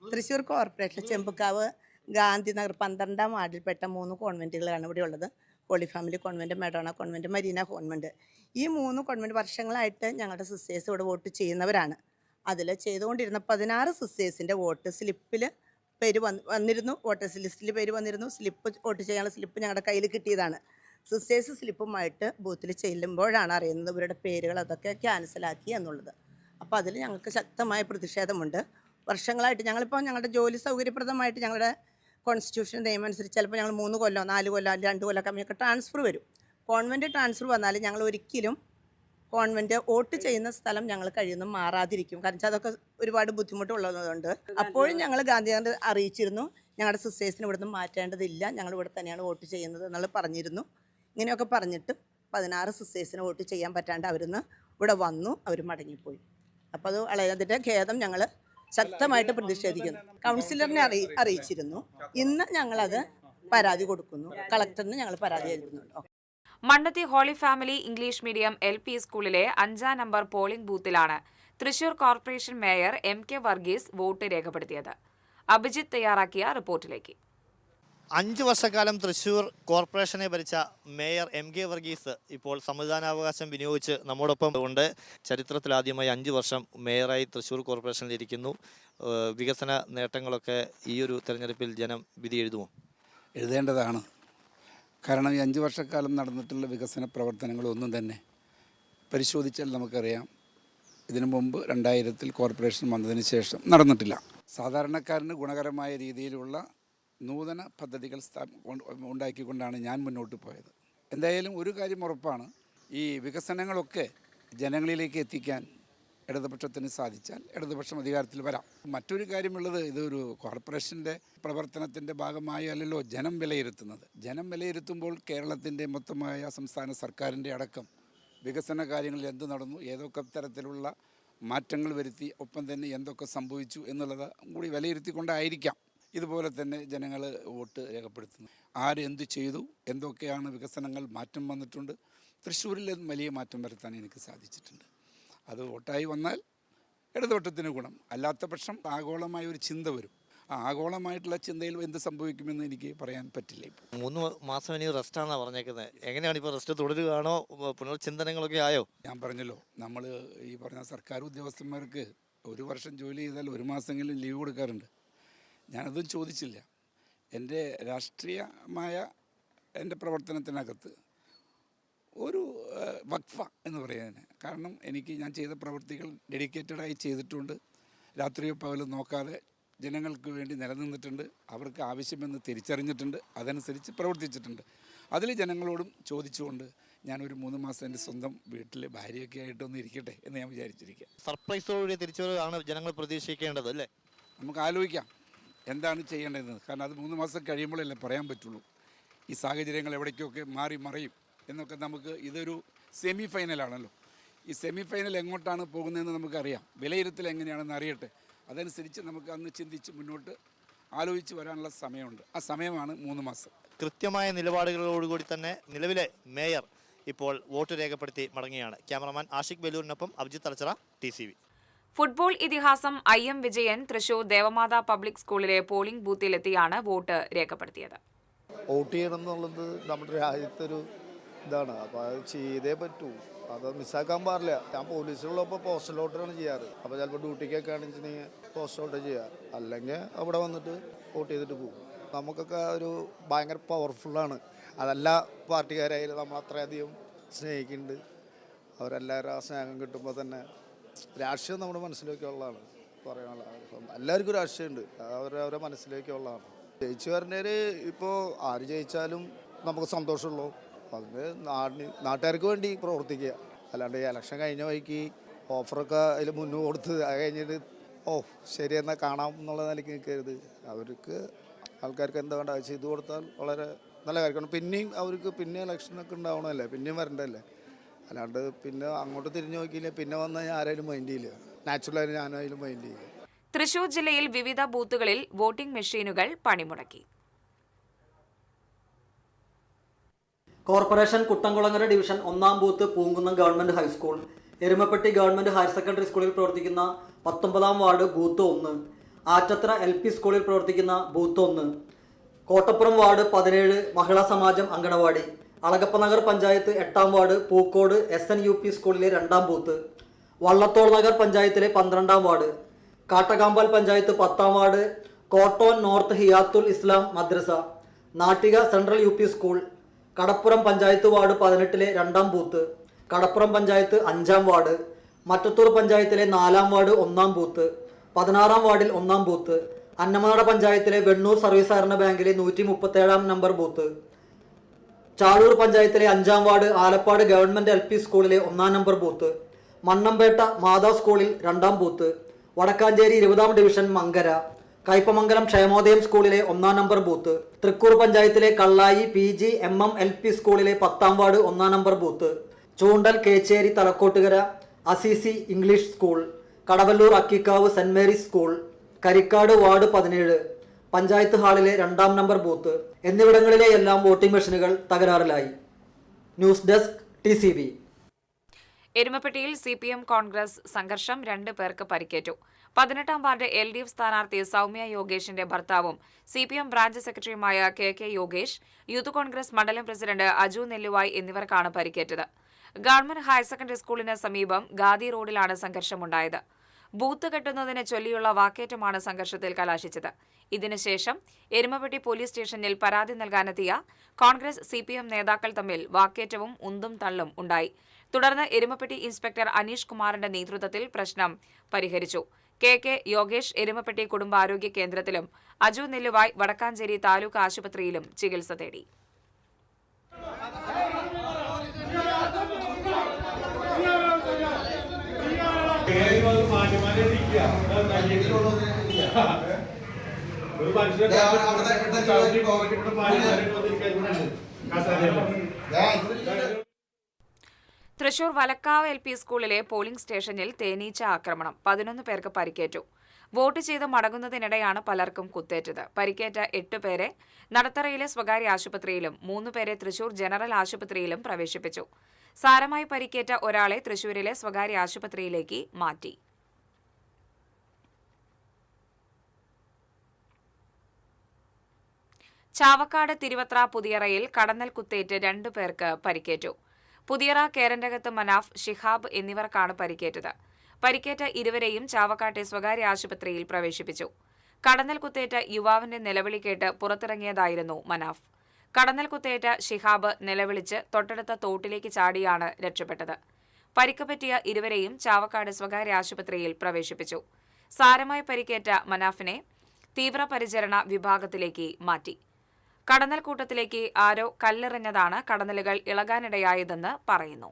തൃശൂർ കോർപ്പറേഷൻ ചെമ്പുക്കാവ് ഗാന്ധിനഗർ 12-ാം വാർഡിൽപ്പെട്ട 3 കോൺവെന്റുകളാണ് ഇവിടെ ഉള്ളത്. Holy family convent, Madonna convent, Marina convent. ഈ 3 കോൺവെന്റ് വർഷങ്ങളായിട്ട് ഞങ്ങളുടെ സിസ്റ്റേഴ്സ് ഇവിടെ വോട്ട് ചെയ്യുന്നവരാണ്. അതിൽ ചെയ്തുകൊണ്ടിരുന്ന 16 സിസ്റ്റേഴ്സിൻ്റെ വോട്ട് സ്ലിപ്പിൽ പേര് വന്നിരുന്നു. വോട്ടേഴ്സ് ലിസ്റ്റിൽ പേര് വന്നിരുന്നു. സ്ലിപ്പ് വോട്ട് ചെയ്യാനുള്ള സ്ലിപ്പ് ഞങ്ങളുടെ കയ്യിൽ കിട്ടിയതാണ്. സിസ്റ്റേഴ്സ് സ്ലിപ്പുമായിട്ട് ബൂത്തിൽ ചെല്ലുമ്പോഴാണ് അറിയുന്നത് ഇവരുടെ പേരുകൾ അതൊക്കെ ക്യാൻസലാക്കി എന്നുള്ളത്. അപ്പോൾ അതിൽ ഞങ്ങൾക്ക് ശക്തമായ പ്രതിഷേധമുണ്ട്. വർഷങ്ങളായിട്ട് ഞങ്ങളിപ്പോൾ ഞങ്ങളുടെ ജോലി സൗകര്യപ്രദമായിട്ട് ഞങ്ങളുടെ കോൺസ്റ്റിറ്റ്യൂഷൻ നിയമം അനുസരിച്ച് ചിലപ്പോൾ ഞങ്ങൾ 3 കൊല്ലം 4 കൊല്ലം 2 കൊല്ലം കമ്മിയൊക്കെ ട്രാൻസ്ഫർ വരും. കോൺവെൻറ്റ് ട്രാൻസ്ഫർ വന്നാൽ ഞങ്ങൾ ഒരിക്കലും കോൺവെൻറ്റ് വോട്ട് ചെയ്യുന്ന സ്ഥലം ഞങ്ങൾ കഴിയുന്നു മാറാതിരിക്കും. കാരണം വെച്ചാൽ അതൊക്കെ ഒരുപാട് ബുദ്ധിമുട്ടുള്ളതുകൊണ്ട് അപ്പോഴും ഞങ്ങൾ ഗാന്ധിനഗർ അറിയിച്ചിരുന്നു ഞങ്ങളുടെ സിസ്റ്റേഴ്സിന് ഇവിടുന്ന് മാറ്റേണ്ടതില്ല, ഞങ്ങൾ ഇവിടെ തന്നെയാണ് വോട്ട് ചെയ്യുന്നത് എന്നുള്ളത് പറഞ്ഞിരുന്നു. ഇങ്ങനെയൊക്കെ പറഞ്ഞിട്ട് 16 സിസ്റ്റേഴ്സിന് വോട്ട് ചെയ്യാൻ പറ്റാണ്ട് അവരിന്ന് ഇവിടെ വന്നു, അവർ മടങ്ങിപ്പോയി. അപ്പോൾ അത് അതിൻ്റെ ഖേദം ഞങ്ങൾ ശക്തമായിട്ട് പ്രതിഷേധിക്കുന്നു. കൗൺസിലറിനെ അറിയിച്ചിരുന്നു. ഇന്ന് ഞങ്ങളത് പരാതി കൊടുക്കുന്നു. കളക്ടറിന് ഞങ്ങൾ പരാതി എഴുതുന്നുണ്ട്. Mannuthy holy family English medium LP സ്കൂളിലെ 5-ാം നമ്പർ പോളിംഗ് ബൂത്തിലാണ് Thrissur corporation mayor MK Varghese vote രേഖപ്പെടുത്തിയത്. അഭിജിത്ത് തയ്യാറാക്കിയ റിപ്പോർട്ടിലേക്ക്. 5 വർഷക്കാലം തൃശ്ശൂർ കോർപ്പറേഷനെ ഭരിച്ച മേയർ MK വർഗീസ് ഇപ്പോൾ സമ്മതിദാനാവകാശം വിനിയോഗിച്ച് നമ്മോടൊപ്പം ഉണ്ട്. ചരിത്രത്തിലാദ്യമായി 5 വർഷം മേയറായി തൃശ്ശൂർ കോർപ്പറേഷനിൽ ഇരിക്കുന്നു. വികസന നേട്ടങ്ങളൊക്കെ ഈ ഒരു തെരഞ്ഞെടുപ്പിൽ ജനം വിധി എഴുതുമോ? എഴുതേണ്ടതാണ്. കാരണം ഈ 5 വർഷക്കാലം നടന്നിട്ടുള്ള വികസന പ്രവർത്തനങ്ങളൊന്നും തന്നെ പരിശോധിച്ചാൽ നമുക്കറിയാം ഇതിനു മുമ്പ് 2000 കോർപ്പറേഷൻ വന്നതിന് ശേഷം നടന്നിട്ടില്ല. സാധാരണക്കാരന് ഗുണകരമായ രീതിയിലുള്ള നൂതന പദ്ധതികൾ ഉണ്ടാക്കിക്കൊണ്ടാണ് ഞാൻ മുന്നോട്ട് പോയത്. എന്തായാലും ഒരു കാര്യം ഉറപ്പാണ്, ഈ വികസനങ്ങളൊക്കെ ജനങ്ങളിലേക്ക് എത്തിക്കാൻ ഇടതുപക്ഷത്തിന് സാധിച്ചാൽ ഇടതുപക്ഷം അധികാരത്തിൽ വരാം. മറ്റൊരു കാര്യമുള്ളത്, ഇതൊരു കോർപ്പറേഷൻ്റെ പ്രവർത്തനത്തിൻ്റെ ഭാഗമായി അല്ലല്ലോ ജനം വിലയിരുത്തുന്നത്. ജനം വിലയിരുത്തുമ്പോൾ കേരളത്തിൻ്റെ മൊത്തമായ സംസ്ഥാന സർക്കാരിൻ്റെ അടക്കം വികസന കാര്യങ്ങളിൽ എന്ത് നടന്നു, ഏതൊക്കെ തരത്തിലുള്ള മാറ്റങ്ങൾ വരുത്തി, ഒപ്പം തന്നെ എന്തൊക്കെ സംഭവിച്ചു എന്നുള്ളത് കൂടി വിലയിരുത്തിക്കൊണ്ടായിരിക്കാം ഇതുപോലെ തന്നെ ജനങ്ങൾ വോട്ട് രേഖപ്പെടുത്തുന്നു. ആരെന്ത് ചെയ്തു, എന്തൊക്കെയാണ് വികസനങ്ങൾ, മാറ്റം വന്നിട്ടുണ്ട്. തൃശ്ശൂരിൽ വലിയ മാറ്റം വരുത്താൻ എനിക്ക് സാധിച്ചിട്ടുണ്ട്. അത് വോട്ടായി വന്നാൽ ഇടതുപക്ഷത്തിന് ഗുണം, അല്ലാത്ത പക്ഷം ആഗോളമായ ഒരു ചിന്ത വരും. ആ ആഗോളമായിട്ടുള്ള ചിന്തയിൽ എന്ത് സംഭവിക്കുമെന്ന് എനിക്ക് പറയാൻ പറ്റില്ല. ഇപ്പോൾ 3 മാസം ഇനി റെസ്റ്റാണെന്നാണ് പറഞ്ഞേക്കുന്നത്. എങ്ങനെയാണ് ഇപ്പോൾ റെസ്റ്റ് തുടരുകയാണോ, പുനർചിന്തനങ്ങളൊക്കെ ആയോ? ഞാൻ പറഞ്ഞല്ലോ, നമ്മൾ ഈ പറഞ്ഞ സർക്കാർ ഉദ്യോഗസ്ഥന്മാർക്ക് 1 വർഷം ജോലി ചെയ്താൽ 1 മാസമെങ്കിലും ലീവ് കൊടുക്കാറുണ്ട്. ഞാനതും ചോദിച്ചില്ല. എൻ്റെ രാഷ്ട്രീയമായ എൻ്റെ പ്രവർത്തനത്തിനകത്ത് ഒരു വഖഫ എന്ന് പറയുന്നതിന് കാരണം ഞാൻ ചെയ്ത പ്രവൃത്തികൾ ഡെഡിക്കേറ്റഡായി ചെയ്തിട്ടുണ്ട്. രാത്രിയോ പകലും നോക്കാതെ ജനങ്ങൾക്ക് വേണ്ടി നിലനിന്നിട്ടുണ്ട്. അവർക്ക് ആവശ്യമെന്ന് തിരിച്ചറിഞ്ഞിട്ടുണ്ട്, അതനുസരിച്ച് പ്രവർത്തിച്ചിട്ടുണ്ട്. അതിൽ ജനങ്ങളോടും ചോദിച്ചുകൊണ്ട് ഞാനൊരു 3 മാസം എൻ്റെ സ്വന്തം വീട്ടിൽ ഭാര്യയൊക്കെ ആയിട്ടൊന്ന് ഇരിക്കട്ടെ എന്ന് ഞാൻ വിചാരിച്ചിരിക്കുക. സർപ്രൈസോടുകൂടി തിരിച്ചുവരവാണ് ജനങ്ങൾ പ്രതീക്ഷിക്കേണ്ടത് അല്ലേ? നമുക്ക് ആലോചിക്കാം എന്താണ് ചെയ്യേണ്ടതെന്ന്. കാരണം അത് 3 മാസം കഴിയുമ്പോഴല്ലേ പറയാൻ പറ്റുള്ളൂ. ഈ സാഹചര്യങ്ങൾ എവിടേക്കൊക്കെ മാറി മറിയും എന്നൊക്കെ നമുക്ക്, ഇതൊരു സെമി ഫൈനലാണല്ലോ. ഈ സെമി ഫൈനൽ എങ്ങോട്ടാണ് പോകുന്നതെന്ന് നമുക്കറിയാം. വിലയിരുത്തൽ എങ്ങനെയാണെന്ന് അറിയട്ടെ. അതനുസരിച്ച് നമുക്ക് അന്ന് ചിന്തിച്ച് മുന്നോട്ട് ആലോചിച്ച് വരാനുള്ള സമയമുണ്ട്. ആ സമയമാണ് 3 മാസം. കൃത്യമായ നിലപാടുകളോടുകൂടി തന്നെ നിലവിലെ മേയർ ഇപ്പോൾ വോട്ട് രേഖപ്പെടുത്തി മടങ്ങുകയാണ്. ക്യാമറമാൻ ആഷിഖ് വെല്ലൂരിനൊപ്പം അഭിജിത്ത് തലച്ചിറ, TCV. ഫുട്ബോൾ ഇതിഹാസം IM വിജയൻ തൃശൂർ ദേവമാതാ പബ്ലിക് സ്കൂളിലെ പോളിംഗ് ബൂത്തിലെത്തിയാണ് വോട്ട് രേഖപ്പെടുത്തിയത്. വോട്ട് ചെയ്യണം എന്നുള്ളത് നമ്മുടെ രാജ്യത്തൊരു ഇതാണ്. അപ്പോൾ അത് ചെയ്തേ പറ്റൂ, അത് മിസ്സാക്കാൻ പാടില്ല. ഞാൻ പോലീസിലുള്ളപ്പോൾ പോസ്റ്റൽ വോട്ടാണ് ചെയ്യാറ്. അപ്പോൾ ചിലപ്പോൾ ഡ്യൂട്ടിക്കൊക്കെ ആണെന്നുവെച്ചിട്ടുണ്ടെങ്കിൽ പോസ്റ്റൽ വോട്ട് ചെയ്യുക, അല്ലെങ്കിൽ അവിടെ വന്നിട്ട് വോട്ട് ചെയ്തിട്ട് പോകും. നമുക്കൊക്കെ ഒരു ഭയങ്കര പവർഫുള്ളാണ്. അതെല്ലാ പാർട്ടിക്കാരായാലും നമ്മൾ അത്രയധികം സ്നേഹിക്കുന്നുണ്ട്. അവരെല്ലാവരും ആ സ്നേഹം കിട്ടുമ്പോൾ തന്നെ രാഷ്ട്രീയം നമ്മുടെ മനസ്സിലേക്ക് ഉള്ളതാണ് പറയാനുള്ള. എല്ലാവർക്കും രാഷ്ട്രീയമുണ്ട്, അവരവരെ മനസ്സിലേക്ക് ഉള്ളതാണ്. ജയിച്ചു വരുന്നവർ ഇപ്പോൾ ആര് ജയിച്ചാലും നമുക്ക് സന്തോഷമുള്ളൂ. അതിന് നാട്ടുകാർക്ക് വേണ്ടി പ്രവർത്തിക്കുക, അല്ലാണ്ട് ഇലക്ഷൻ കഴിഞ്ഞ വഴിക്ക് ഓഫറൊക്കെ അതിൽ മുന്നേ കൊടുത്ത് അത് കഴിഞ്ഞിട്ട് ശരി എന്നാൽ കാണാം എന്നുള്ള നിലയ്ക്ക് നിൽക്കരുത്. അവർക്ക് ആൾക്കാർക്ക് എന്താ വേണ്ട അത് ചെയ്തു കൊടുത്താൽ വളരെ നല്ല കാര്യമാണ്. പിന്നെയും അവർക്ക് പിന്നെ ഇലക്ഷനൊക്കെ ഉണ്ടാവണമല്ലേ, പിന്നെയും വരണ്ടല്ലേ. അല്ലാണ്ട് പിന്നെ അങ്ങോട്ട് തിരിഞ്ഞു നോക്കിയില്ല, പിന്നെ വന്നാൽ ആരായാലും മൈൻഡ് ചെയ്യില്ല. നാച്ചുറലായി ഞാനായാലും മൈൻഡ് ചെയ്യില്ല. തൃശൂർ ജില്ലയിൽ വിവിധ ബൂത്തുകളിൽ വോട്ടിംഗ് മെഷീനുകൾ പണിമുടക്കി. കോർപ്പറേഷൻ കുട്ടംകുളങ്ങര ഡിവിഷൻ 1-ാം booth Poonkunnam government high school, Erumapetty government higher secondary സ്കൂളിൽ പ്രവർത്തിക്കുന്ന 19-ാം വാർഡ് ബൂത്ത് 1, ആറ്റത്ര LP സ്കൂളിൽ പ്രവർത്തിക്കുന്ന ബൂത്ത് 1, കോട്ടപ്പുറം വാർഡ് 17 മഹിളാ സമാജം അങ്കണവാടി, അളഗപ്പനഗർ പഞ്ചായത്ത് 8-ാം വാർഡ് പൂക്കോട് SNUP സ്കൂളിലെ 2-ാം ബൂത്ത്, വള്ളത്തോൾ നഗർ പഞ്ചായത്തിലെ 12-ാം വാർഡ്, കാട്ടകാമ്പാൽ പഞ്ചായത്ത് 10-ാം ward, Kotton north Hiyathul Islam madrasa, Nattika central UP school, Kadappuram panchayat ward 18-ലെ 2-ാം ബൂത്ത്, കടപ്പുറം പഞ്ചായത്ത് 5-ാം വാർഡ്, മറ്റത്തൂർ പഞ്ചായത്തിലെ 4-ാം വാർഡ് 1-ാം ബൂത്ത്, 16-ാം വാർഡിൽ 1-ാം ബൂത്ത്, അന്നമനട പഞ്ചായത്തിലെ വെണ്ണൂർ സർവീസ് സഹകരണ ബാങ്കിലെ 137-ാം നമ്പർ ബൂത്ത്, ചാഴൂർ പഞ്ചായത്തിലെ 5-ാം വാർഡ് ആലപ്പാട് ഗവൺമെൻറ് LP സ്കൂളിലെ 1-ാം നമ്പർ ബൂത്ത്, മണ്ണമ്പേട്ട മാതാ സ്കൂളിൽ 2-ാം ബൂത്ത്, വടക്കാഞ്ചേരി 20-ാം ഡിവിഷൻ മങ്കര, കയ്പമംഗലം ക്ഷേമോദയം സ്കൂളിലെ 1-ാം നമ്പർ ബൂത്ത്, തൃക്കൂർ പഞ്ചായത്തിലെ കള്ളായി PG MM LP സ്കൂളിലെ 10-ാം വാർഡ് 1-ാം number booth, Choondal Kechery Thalakkottukara Assisi English school, Kadavallur Akkikkavu saint Mary's school, Karikkad ward 17 panchayat ഹാളിലെ 2-ാം നമ്പർ ബൂത്ത് എന്നിവിടങ്ങളിലെ എല്ലാം വോട്ടിംഗ് മെഷീനുകൾ തകരാറിലായി. News desk TCV. എരുമപ്പെട്ടിയിൽ CPM കോൺഗ്രസ് സംഘർഷം 2 പേർക്ക് പരിക്കേറ്റു. 18-ാം വാർഡ് LDF സ്ഥാനാർത്ഥി സൗമ്യ യോഗേഷിന്റെ ഭർത്താവും CPM ബ്രാഞ്ച് സെക്രട്ടറിയുമായ KK യോഗേഷ്, യൂത്ത് കോൺഗ്രസ് മണ്ഡലം പ്രസിഡന്റ് അജു നെല്ലുവായ് എന്നിവർക്കാണ് പരിക്കേറ്റത്. ഗവൺമെന്റ് ഹയർ സെക്കൻഡറി സ്കൂളിന് സമീപം ഗാദി റോഡിലാണ് സംഘർഷമുണ്ടായത്. ബൂത്ത് കെട്ടുന്നതിനെ ചൊല്ലിയുള്ള വാക്കേറ്റമാണ് സംഘർഷത്തിൽ കലാശിച്ചത്. ഇതിനുശേഷം എരുമപ്പെട്ടി പോലീസ് സ്റ്റേഷനിൽ പരാതി നൽകാനെത്തിയ കോൺഗ്രസ് CPM നേതാക്കൾ തമ്മിൽ വാക്കേറ്റവും ഉന്തും തള്ളും ഉണ്ടായി. തുടർന്ന് എരുമപ്പെട്ടി ഇൻസ്പെക്ടർ അനീഷ് കുമാറിന്റെ നേതൃത്വത്തിൽ പ്രശ്നം പരിഹരിച്ചു. KK യോഗേഷ് എരുമപ്പെട്ടി കുടുംബാരോഗ്യ കേന്ദ്രത്തിലും അജു നെല്ലുവായ് വടക്കാഞ്ചേരി താലൂക്ക് ആശുപത്രിയിലും ചികിത്സ തേടി. തൃശൂർ വലക്കാവ് LP സ്കൂളിലെ പോളിംഗ് സ്റ്റേഷനിൽ തേനീച്ച ആക്രമണം. 11 പേർക്ക് പരിക്കേറ്റു. വോട്ട് ചെയ്ത് മടങ്ങുന്നതിനിടെയാണ് പലർക്കും കുത്തേറ്റത്. പരിക്കേറ്റ 8 പേരെ നടത്തറയിലെ സ്വകാര്യ ആശുപത്രിയിലും 3 പേരെ തൃശൂർ ജനറൽ ആശുപത്രിയിലും പ്രവേശിപ്പിച്ചു. സാരമായി പരിക്കേറ്റ ഒരാളെ തൃശൂരിലെ സ്വകാര്യ ആശുപത്രിയിലേക്ക് മാറ്റി. ചാവക്കാട് തിരുവത്ര പുതിയറയിൽ കടന്നൽ കുത്തേറ്റ് 2 പേർക്ക് പരിക്കേറ്റു. പുതിയറ കേരന്റകത്ത് മനാഫ്, ഷിഹാബ് എന്നിവർക്കാണ് പരിക്കേറ്റത്. പരിക്കേറ്റ ഇരുവരെയും ചാവക്കാട്ടെ സ്വകാര്യ ആശുപത്രിയിൽ പ്രവേശിപ്പിച്ചു. കടന്നൽ കുത്തേറ്റ യുവാവിന്റെ നിലവിളി കേട്ട് പുറത്തിറങ്ങിയതായിരുന്നു മനാഫ്. കടന്നൽ കുത്തേറ്റ ഷിഹാബ് നിലവിളിച്ച് തൊട്ടടുത്ത തോട്ടിലേക്ക് ചാടിയാണ് രക്ഷപ്പെട്ടത്. പരിക്ക് പറ്റിയ ഇരുവരെയും ചാവക്കാട് സ്വകാര്യ ആശുപത്രിയിൽ പ്രവേശിപ്പിച്ചു. സാരമായി പരിക്കേറ്റ മനാഫിനെ തീവ്രപരിചരണ വിഭാഗത്തിലേക്ക് മാറ്റി. കടന്നൽ കൂട്ടത്തിലേക്ക് ആരോ കല്ലെറിഞ്ഞതാണ് കടന്നലുകൾ ഇളകാനിടയായതെന്ന് പറയുന്നു.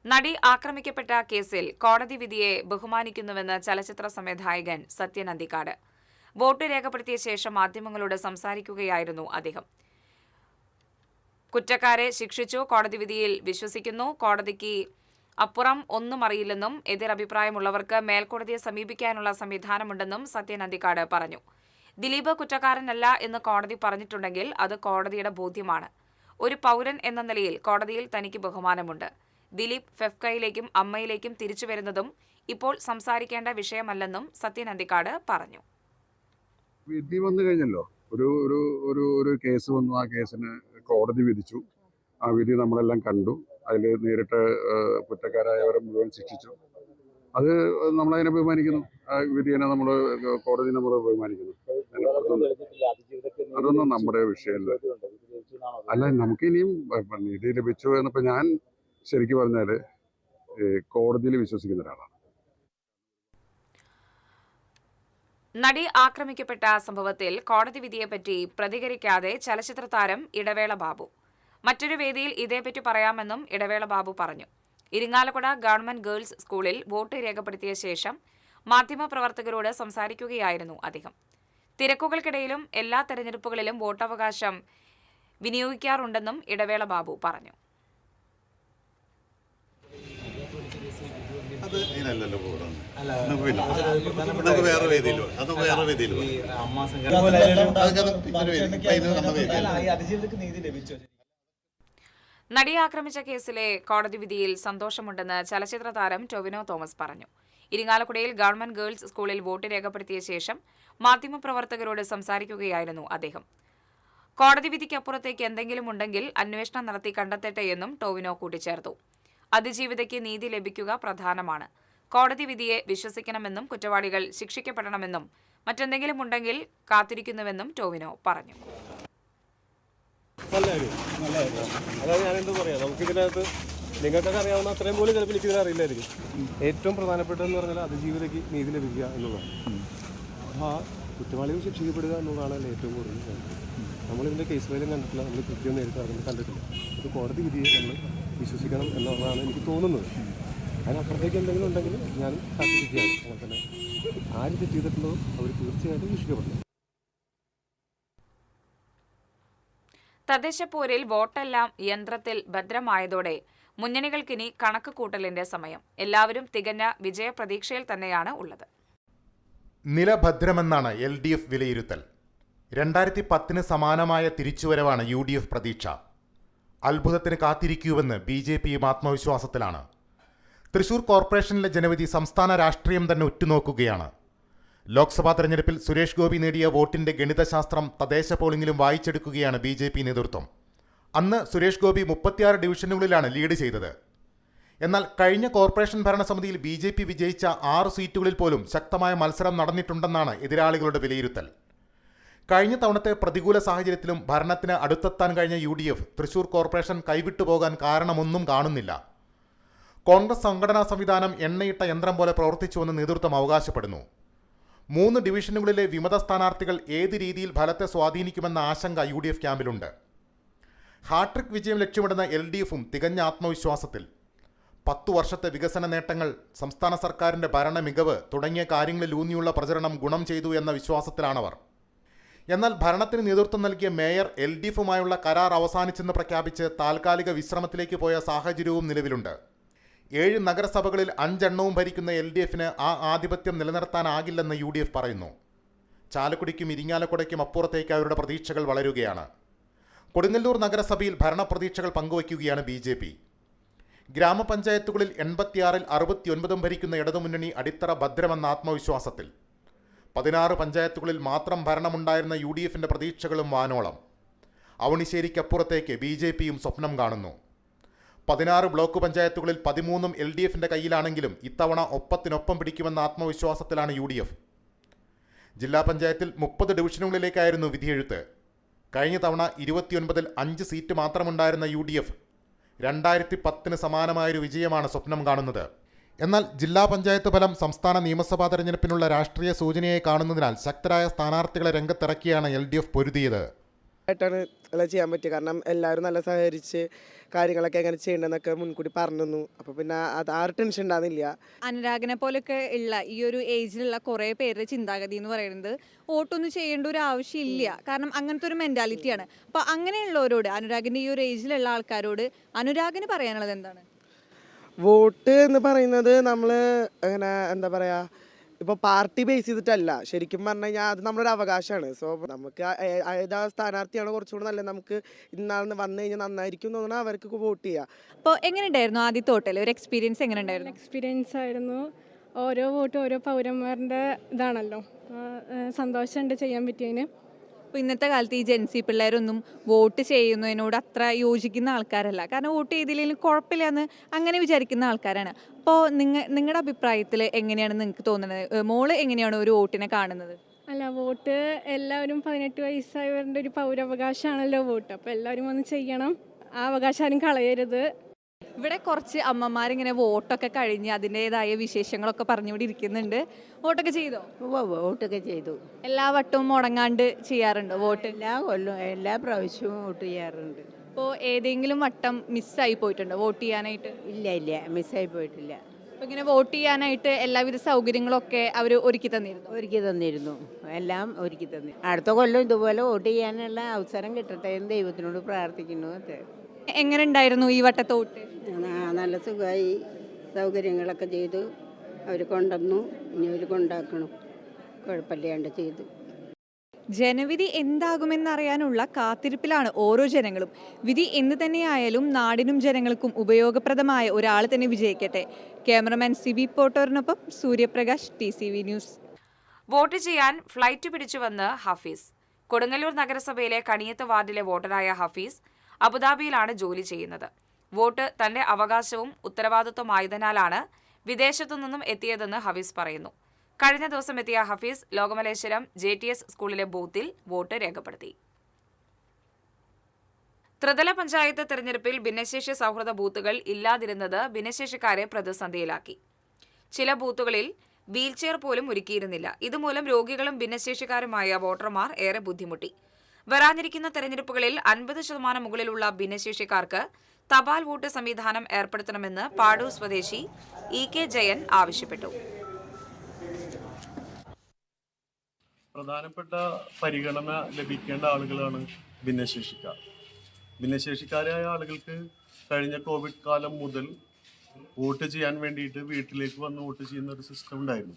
നടി ആക്രമിക്കപ്പെട്ട കേസിൽ കോടതി വിധിയെ ബഹുമാനിക്കുന്നുവെന്ന് ചലച്ചിത്ര സംവിധായകൻ സത്യൻ അന്തിക്കാട്. വോട്ട് രേഖപ്പെടുത്തിയ ശേഷം മാധ്യമങ്ങളോട് സംസാരിക്കുകയായിരുന്നു അദ്ദേഹം. കുറ്റക്കാരെ ശിക്ഷിച്ചു, കോടതി വിധിയിൽ വിശ്വസിക്കുന്നു, കോടതിക്ക് അപ്പുറം ഒന്നും അറിയില്ലെന്നും എതിരഭിപ്രായമുള്ളവർക്ക് മേൽക്കോടതിയെ സമീപിക്കാനുള്ള സംവിധാനമുണ്ടെന്നും സത്യൻ അന്തിക്കാട് പറഞ്ഞു. ദിലീപ് കുറ്റക്കാരനല്ല എന്ന് കോടതി പറഞ്ഞിട്ടുണ്ടെങ്കിൽ അത് കോടതിയുടെ ബോധ്യമാണ്. ഒരു പൗരൻ എന്ന നിലയിൽ കോടതിയിൽ തനിക്ക് ബഹുമാനമുണ്ട്. ദിലീപ് ഫെഫ്കയിലേക്കും അമ്മയിലേക്കും തിരിച്ചു വരുന്നതും ഇപ്പോൾ സംസാരിക്കേണ്ട വിഷയമല്ലെന്നും സത്യൻ അന്തിക്കാട് പറഞ്ഞു. വിധി വന്നു കഴിഞ്ഞല്ലോ, ഒരു കേസ് വന്നു, ആ കേസിന് കോടതി വിധിച്ചു. ആ വിധി നമ്മളെല്ലാം കണ്ടു. അതിൽ നേരിട്ട് കുറ്റക്കാരായവരെ മുഴുവൻ ശിക്ഷിച്ചു. അത് നമ്മളതിനെ ബഹുമാനിക്കുന്നു. ആ വിധിയെ നമ്മൾ കോടതി നമ്മൾ ബഹുമാനിക്കുന്നു. അതൊന്നും നമ്മുടെ വിഷയമല്ല. അല്ല, നമുക്കിനിയും നീതി ലഭിച്ചു എന്നിപ്പോൾ ഞാൻ ശരിക്കും പറഞ്ഞാൽ കോടതിയിൽ വിശ്വസിക്കുന്ന ഒരാളാണ്. നടി ആക്രമിക്കപ്പെട്ട സംഭവത്തിൽ കോടതി വിധിയെപ്പറ്റി പ്രതികരിക്കാതെ ചലച്ചിത്ര താരം ഇടവേള ബാബു. മറ്റൊരു വേദിയിൽ ഇതേപ്പറ്റി പറയാമെന്നും ഇടവേള ബാബു പറഞ്ഞു. ഇരിങ്ങാലക്കുട ഗവൺമെന്റ് ഗേൾസ് സ്കൂളിൽ വോട്ട് രേഖപ്പെടുത്തിയ ശേഷം മാധ്യമപ്രവർത്തകരോട് സംസാരിക്കുകയായിരുന്നു അദ്ദേഹം. തിരക്കുകൾക്കിടയിലും എല്ലാ തെരഞ്ഞെടുപ്പുകളിലും വോട്ടവകാശം വിനിയോഗിക്കാറുണ്ടെന്നും ഇടവേള ബാബു പറഞ്ഞു. നടി ആക്രമിച്ച കേസിലെ കോടതി വിധിയിൽ സന്തോഷമുണ്ടെന്ന് ചലച്ചിത്ര താരം ടൊവിനോ തോമസ് പറഞ്ഞു. ഇരിങ്ങാലക്കുടയിൽ ഗവൺമെന്റ് ഗേൾസ് സ്കൂളിൽ വോട്ട് രേഖപ്പെടുത്തിയ ശേഷം മാധ്യമപ്രവർത്തകരോട് സംസാരിക്കുകയായിരുന്നു അദ്ദേഹം. കോടതി വിധിക്കപ്പുറത്തേക്ക് എന്തെങ്കിലും ഉണ്ടെങ്കിൽ അന്വേഷണം നടത്തി കണ്ടെത്തട്ടെ എന്നും ടൊവിനോ കൂട്ടിച്ചേർത്തു. അതിജീവിതയ്ക്ക് നീതി ലഭിക്കുക പ്രധാനമാണ്. കോടതി വിധിയെ വിശ്വസിക്കണമെന്നും കുറ്റവാളികൾ ശിക്ഷിക്കപ്പെടണമെന്നും മറ്റെന്തെങ്കിലും ഉണ്ടെങ്കിൽ കാത്തിരിക്കുന്നുവെന്നും ടൊവിനോ പറഞ്ഞു. അതായത് ഞാനെന്താ പറയാ, നമുക്കിതിനകത്ത് നിങ്ങൾക്കൊക്കെ അറിയാവുന്ന അത്രയും പോലും ചിലപ്പോൾ എനിക്കിതിനെ അറിയില്ലായിരിക്കും. ഏറ്റവും പ്രധാനപ്പെട്ടതെന്ന് പറഞ്ഞാൽ അതിജീവിതയ്ക്ക് നീതി ലഭിക്കുക എന്നുള്ളതാണ്. അപ്പോൾ ആ കുറ്റവാളികൾ ശിക്ഷിക്കപ്പെടുക എന്നുള്ളതാണ് ഏറ്റവും കൂടുതൽ. നമ്മളിതിൻ്റെ കേസ് ഫയലും കണ്ടിട്ടില്ല, നമ്മൾ കൃത്യം നേരിട്ട് അതിന് കണ്ടിട്ടില്ല. അത് കോടതി വിധിയെ നമ്മൾ വിശ്വസിക്കണം എന്നുള്ളതാണ് എനിക്ക് തോന്നുന്നത്. അതിനപ്പുറത്തേക്ക് എന്തെങ്കിലും ഉണ്ടെങ്കിൽ ഞാനും കാത്തിരിക്കുകയാണ്. അങ്ങനെ തന്നെ ആര് തെറ്റ് ചെയ്തിട്ടുണ്ടോ അവർ തീർച്ചയായിട്ടും ശിക്ഷിക്കപ്പെടുന്നു. തദ്ദേശ പോരിൽ വോട്ടെല്ലാം യന്ത്രത്തിൽ ഭദ്രമായതോടെ മുന്നണികൾക്കിനി കണക്ക് കൂട്ടലിന്റെ സമയം. എല്ലാവരും തികഞ്ഞ വിജയപ്രതീക്ഷയിൽ തന്നെയാണ് ഉള്ളത്. നില ഭദ്രമെന്നാണ് LDF വിലയിരുത്തൽ. 2010 സമാനമായ തിരിച്ചുവരവാണ് UDF പ്രതീക്ഷ. അത്ഭുതത്തിന് കാത്തിരിക്കൂവെന്ന് BJPയും ആത്മവിശ്വാസത്തിലാണ്. തൃശൂർ കോർപ്പറേഷനിലെ ജനവിധി സംസ്ഥാന രാഷ്ട്രീയം തന്നെ ഉറ്റുനോക്കുകയാണ്. ലോക്സഭാ തെരഞ്ഞെടുപ്പിൽ സുരേഷ് ഗോപി നേടിയ വോട്ടിന്റെ ഗണിതശാസ്ത്രം തദ്ദേശ പോളിംഗിലും വായിച്ചെടുക്കുകയാണ് BJP നേതൃത്വം. അന്ന് സുരേഷ് ഗോപി 36 ഡിവിഷനുകളിലാണ് ലീഡ് ചെയ്തത്. എന്നാൽ കഴിഞ്ഞ കോർപ്പറേഷൻ ഭരണസമിതിയിൽ BJP വിജയിച്ച 6 സീറ്റുകളിൽ പോലും ശക്തമായ മത്സരം നടന്നിട്ടുണ്ടെന്നാണ് എതിരാളികളുടെ വിലയിരുത്തൽ. കഴിഞ്ഞ തവണത്തെ പ്രതികൂല സാഹചര്യത്തിലും ഭരണത്തിന് അടുത്തെത്താൻ കഴിഞ്ഞ UDF തൃശൂർ കോർപ്പറേഷൻ കൈവിട്ടുപോകാൻ കാരണമൊന്നും കാണുന്നില്ല. കോൺഗ്രസ് സംഘടനാ സംവിധാനം എണ്ണയിട്ട യന്ത്രം പോലെ പ്രവർത്തിച്ചുവെന്ന് നേതൃത്വം അവകാശപ്പെടുന്നു. 3 ഡിവിഷനുകളിലെ വിമത സ്ഥാനാർത്ഥികൾ ഏത് രീതിയിൽ ഫലത്തെ സ്വാധീനിക്കുമെന്ന ആശങ്ക UDF ക്യാമ്പിലുണ്ട്. ഹാട്രിക് വിജയം ലക്ഷ്യമിടുന്ന LDFും തികഞ്ഞ ആത്മവിശ്വാസത്തിൽ. 10 വർഷത്തെ വികസന നേട്ടങ്ങൾ, സംസ്ഥാന സർക്കാരിൻ്റെ ഭരണ മികവ് തുടങ്ങിയ കാര്യങ്ങളിലൂന്നിയുള്ള പ്രചരണം ഗുണം ചെയ്തു എന്ന വിശ്വാസത്തിലാണവർ. എന്നാൽ ഭരണത്തിന് നേതൃത്വം നൽകിയ മേയർ LDFുമായുള്ള കരാർ അവസാനിച്ചെന്ന് പ്രഖ്യാപിച്ച് താൽക്കാലിക വിശ്രമത്തിലേക്ക് പോയ സാഹചര്യവും നിലവിലുണ്ട്. 7 നഗരസഭകളിൽ 5 എണ്ണവും ഭരിക്കുന്ന LDFിന് ആ ആധിപത്യം നിലനിർത്താനാകില്ലെന്ന് UDF പറയുന്നു. ചാലക്കുടിക്കും ഇരിങ്ങാലക്കുടയ്ക്കും അപ്പുറത്തേക്ക് അവരുടെ പ്രതീക്ഷകൾ വളരുകയാണ്. കൊടുങ്ങല്ലൂർ നഗരസഭയിൽ ഭരണപ്രതീക്ഷകൾ പങ്കുവയ്ക്കുകയാണ് BJP. ഗ്രാമപഞ്ചായത്തുകളിൽ 86-ൽ 69 ഭരിക്കുന്ന ഇടതുമുന്നണി അടിത്തറ ഭദ്രമെന്ന ആത്മവിശ്വാസത്തിൽ. 16 പഞ്ചായത്തുകളിൽ മാത്രം ഭരണമുണ്ടായിരുന്ന UDFിൻ്റെ പ്രതീക്ഷകളും വാനോളം. അവണിശ്ശേരിക്കപ്പുറത്തേക്ക് BJPയും സ്വപ്നം കാണുന്നു. 16 ബ്ലോക്ക് പഞ്ചായത്തുകളിൽ 13ഉം LDFിൻ്റെ കയ്യിലാണെങ്കിലും ഇത്തവണ ഒപ്പത്തിനൊപ്പം പിടിക്കുമെന്ന ആത്മവിശ്വാസത്തിലാണ് UDF. ജില്ലാ പഞ്ചായത്തിൽ 30 ഡിവിഷനുകളിലേക്കായിരുന്നു വിധിയെഴുത്ത്. കഴിഞ്ഞ തവണ 29-ൽ 5 സീറ്റ് മാത്രമുണ്ടായിരുന്ന UDF 2010-ന് സമാനമായൊരു വിജയമാണ് സ്വപ്നം കാണുന്നത്. എന്നാൽ ജില്ലാ പഞ്ചായത്ത് ഫലം സംസ്ഥാന നിയമസഭാ തെരഞ്ഞെടുപ്പിനുള്ള രാഷ്ട്രീയ സൂചനയായി കാണുന്നതിനാൽ ശക്തരായ സ്ഥാനാർത്ഥികളെ രംഗത്തിറക്കിയാണ് LDF പൊരുതിയത്. ആയിട്ടാണ് എല്ലാം ചെയ്യാൻ പറ്റുക. കാരണം എല്ലാവരും നല്ല സഹകരിച്ച് കാര്യങ്ങളൊക്കെ എങ്ങനെ ചെയ്യണമെന്നൊക്കെ മുൻകൂട്ടി പറഞ്ഞു. അപ്പോൾ പിന്നെ അത് ആ ഒരു ടെൻഷൻ ഉണ്ടാകുന്നില്ല. അനുരാഗിനെ പോലൊക്കെ ഉള്ള ഈ ഒരു ഏജിലുള്ള കുറേ പേരുടെ ചിന്താഗതി എന്ന് പറയുന്നത് വോട്ടൊന്നും ചെയ്യേണ്ട ഒരു ആവശ്യമില്ല. കാരണം അങ്ങനത്തെ ഒരു മെൻറ്റാലിറ്റിയാണ്. അപ്പോൾ അങ്ങനെയുള്ളവരോട്, അനുരാഗിൻ്റെ ഈ ഒരു ഏജിലുള്ള ആൾക്കാരോട് അനുരാഗിന് പറയാനുള്ളത് എന്താണ്? വോട്ട് എന്ന് പറയുന്നത് നമ്മൾ അങ്ങനെ എന്താ പറയുക, ഇപ്പോൾ പാർട്ടി ബേസ് ചെയ്തിട്ടല്ല. ശരിക്കും പറഞ്ഞു കഴിഞ്ഞാൽ അത് നമ്മളൊരു അവകാശമാണ്. സോ നമുക്ക് ഏതാ സ്ഥാനാർത്ഥിയാണ് കുറച്ചുകൂടി നല്ലത്, നമുക്ക് ഇന്നാളെന്ന് വന്നു കഴിഞ്ഞാൽ നന്നായിരിക്കും എന്ന് പറഞ്ഞാൽ അവർക്ക് വോട്ട് ചെയ്യാം. അപ്പോൾ എങ്ങനെ ഉണ്ടായിരുന്നു ആദ്യത്തെ വോട്ടിൽ ഒരു എക്സ്പീരിയൻസ്? എങ്ങനെ ഉണ്ടായിരുന്നു? എക്സ്പീരിയൻസ് ആയിരുന്നു. ഓരോ വോട്ടും ഓരോ പൗരന്മാരുടെ ഇതാണല്ലോ, സന്തോഷമുണ്ട് ചെയ്യാൻ പറ്റിയതിന്. അപ്പോൾ ഇന്നത്തെ കാലത്ത് ഈ ജെൻസി പിള്ളേരൊന്നും വോട്ട് ചെയ്യുന്നതിനോട് അത്ര യോജിക്കുന്ന ആൾക്കാരല്ല. കാരണം വോട്ട് ചെയ്തില്ലെങ്കിലും കുഴപ്പമില്ല എന്ന് അങ്ങനെ വിചാരിക്കുന്ന ആൾക്കാരാണ്. അപ്പോൾ നിങ്ങളുടെ അഭിപ്രായത്തിൽ എങ്ങനെയാണ് നിങ്ങൾക്ക് തോന്നുന്നത്? മോള് എങ്ങനെയാണ് ഒരു വോട്ടിനെ കാണുന്നത്? അല്ല, വോട്ട് എല്ലാവരും 18 വയസ്സായവരുടെ ഒരു പൗരാവകാശമാണല്ലോ വോട്ട്. അപ്പോൾ എല്ലാവരും വന്ന് ചെയ്യണം, ആ അവകാശം ആരും കളയരുത്. ഇവിടെ കുറച്ച് അമ്മമാരിങ്ങനെ വോട്ടൊക്കെ കഴിഞ്ഞ് അതിൻ്റെതായ വിശേഷങ്ങളൊക്കെ പറഞ്ഞുകൂടി ഇരിക്കുന്നുണ്ട്. വോട്ടൊക്കെ ചെയ്തോ? വോട്ടൊക്കെ ചെയ്തു. എല്ലാ വട്ടവും മുടങ്ങാണ്ട് ചെയ്യാറുണ്ടോ വോട്ട്? എല്ലാ കൊല്ലവും എല്ലാ പ്രാവശ്യവും വോട്ട് ചെയ്യാറുണ്ട്. അപ്പോൾ ഏതെങ്കിലും വട്ടം മിസ്സായി പോയിട്ടുണ്ടോ വോട്ട് ചെയ്യാനായിട്ട്? ഇല്ല, മിസ്സായി പോയിട്ടില്ല. അപ്പോൾ ഇങ്ങനെ വോട്ട് ചെയ്യാനായിട്ട് എല്ലാവിധ സൗകര്യങ്ങളൊക്കെ അവർ ഒരുക്കി തന്നിരുന്നു. എല്ലാം ഒരുക്കി തന്നു. അടുത്ത കൊല്ലം ഇതുപോലെ വോട്ട് ചെയ്യാനുള്ള അവസരം കിട്ടട്ടെ എന്ന് ദൈവത്തിനോട് പ്രാർത്ഥിക്കുന്നു. എങ്ങനെ ഉണ്ടായിരുന്നു ഈ വട്ടത്തെ വോട്ട്? നല്ല സുഖമായി, സൗകര്യങ്ങളൊക്കെ ചെയ്തു. അവർ കൊണ്ടുവന്നു, ഇനി അവർ കൊണ്ടാക്കണം, കുഴപ്പമില്ലാണ്ട് ചെയ്തു. ജനവിധി എന്താകുമെന്നറിയാനുള്ള കാത്തിരിപ്പിലാണ് ഓരോ ജനങ്ങളും. വിധി എന്ത് തന്നെയായാലും നാടിനും ജനങ്ങൾക്കും ഉപയോഗപ്രദമായ ഒരാൾ തന്നെ വിജയിക്കട്ടെ. ക്യാമറമാൻ സിബി പോട്ടോറിനൊപ്പം സൂര്യപ്രകാശ്, TCV ന്യൂസ്. വോട്ട് ചെയ്യാൻ ഫ്ലൈറ്റ് പിടിച്ചുവന്ന് ഹഫീസ്. കൊടുങ്ങല്ലൂർ നഗരസഭയിലെ കണിയത്ത് വാർഡിലെ വോട്ടറായ ഹഫീസ് അബുദാബിയിലാണ് ജോലി ചെയ്യുന്നത്. വോട്ട് തന്റെ അവകാശവും ഉത്തരവാദിത്വമായതിനാലാണ് വിദേശത്തു നിന്നും എത്തിയതെന്ന് ഹഫീസ് പറയുന്നു. കഴിഞ്ഞ ദിവസം എത്തിയ ഹഫീസ് ലോകമലേശ്വരം JTS സ്കൂളിലെ ബൂത്തിൽ വോട്ട് രേഖപ്പെടുത്തി. ത്രിതല പഞ്ചായത്ത് തെരഞ്ഞെടുപ്പിൽ ഭിന്നശേഷി സൗഹൃദ ബൂത്തുകൾ ഇല്ലാതിരുന്നത് ഭിന്നശേഷിക്കാരെ പ്രതിസന്ധിയിലാക്കി. ചില ബൂത്തുകളിൽ വീൽചെയർ പോലും ഒരുക്കിയിരുന്നില്ല. ഇതുമൂലം രോഗികളും ഭിന്നശേഷിക്കാരുമായ വോട്ടർമാർ ഏറെ ബുദ്ധിമുട്ടി. വരാനിരിക്കുന്ന തെരഞ്ഞെടുപ്പുകളിൽ 50% മുകളിലുള്ള ഭിന്നശേഷിക്കാർക്ക് തപാൽ വോട്ട് സംവിധാനം ഏർപ്പെടുത്തണമെന്ന് പാടൂർ സ്വദേശി EK ജയൻ ആവശ്യപ്പെട്ടു. പ്രധാനപ്പെട്ട പരിഗണന ലഭിക്കേണ്ട ആളുകളാണ് ഭിന്നശേഷിക്കാർ. ഭിന്നശേഷിക്കാരായ ആളുകൾക്ക് കഴിഞ്ഞ കോവിഡ് കാലം മുതൽ വോട്ട് ചെയ്യാൻ വേണ്ടിയിട്ട് വീട്ടിലേക്ക് വന്ന് വോട്ട് ചെയ്യുന്ന ഒരു സിസ്റ്റം ഉണ്ടായിരുന്നു.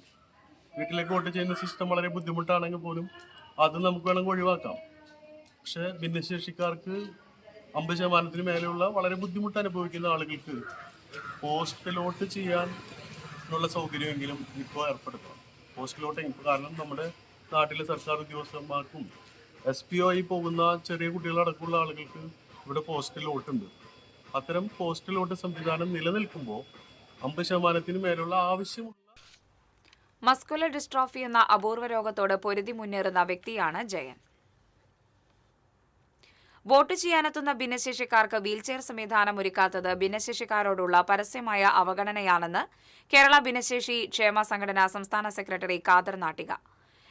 വീട്ടിലേക്ക് വോട്ട് ചെയ്യുന്ന സിസ്റ്റം വളരെ ബുദ്ധിമുട്ടാണെങ്കിൽ പോലും അത് നമുക്ക് വേണമെങ്കിൽ ഒഴിവാക്കാം. പക്ഷേ ഭിന്നശേഷിക്കാർക്ക് 50% മേലെയുള്ള വളരെ ബുദ്ധിമുട്ട് അനുഭവിക്കുന്ന ആളുകൾക്ക് പോസ്റ്റലോട്ട് ചെയ്യാനുള്ള സൗകര്യമെങ്കിലും ഇപ്പോൾ ഏർപ്പെടുത്തണം. പോസ്റ്റലോട്ട് കാരണം നമ്മുടെ നാട്ടിലെ സർക്കാർ ഉദ്യോഗസ്ഥന്മാർക്കും SPO ആയി പോകുന്ന ചെറിയ കുട്ടികളടക്കമുള്ള ആളുകൾക്ക് ഇവിടെ പോസ്റ്റലോട്ടുണ്ട്. അത്തരം പോസ്റ്റലോട്ട് സംവിധാനം നിലനിൽക്കുമ്പോൾ 50% മേലുള്ള ആവശ്യമുള്ള മസ്കുലർ ഡിസ്ട്രോഫി എന്ന അപൂർവ രോഗത്തോട് പൊരുതി മുന്നേറുന്ന വ്യക്തിയാണ് ജയൻ. വോട്ട് ചെയ്യാനെത്തുന്ന ഭിന്നശേഷിക്കാർക്ക് വീൽചെയർ സംവിധാനം ഒരുക്കാത്തത് ഭിന്നശേഷിക്കാരോടുള്ള പരസ്യമായ അവഗണനയാണെന്ന് കേരള ഭിന്നശേഷി ക്ഷേമ സംഘടന സംസ്ഥാന സെക്രട്ടറി ഖാദർ നാട്ടിക.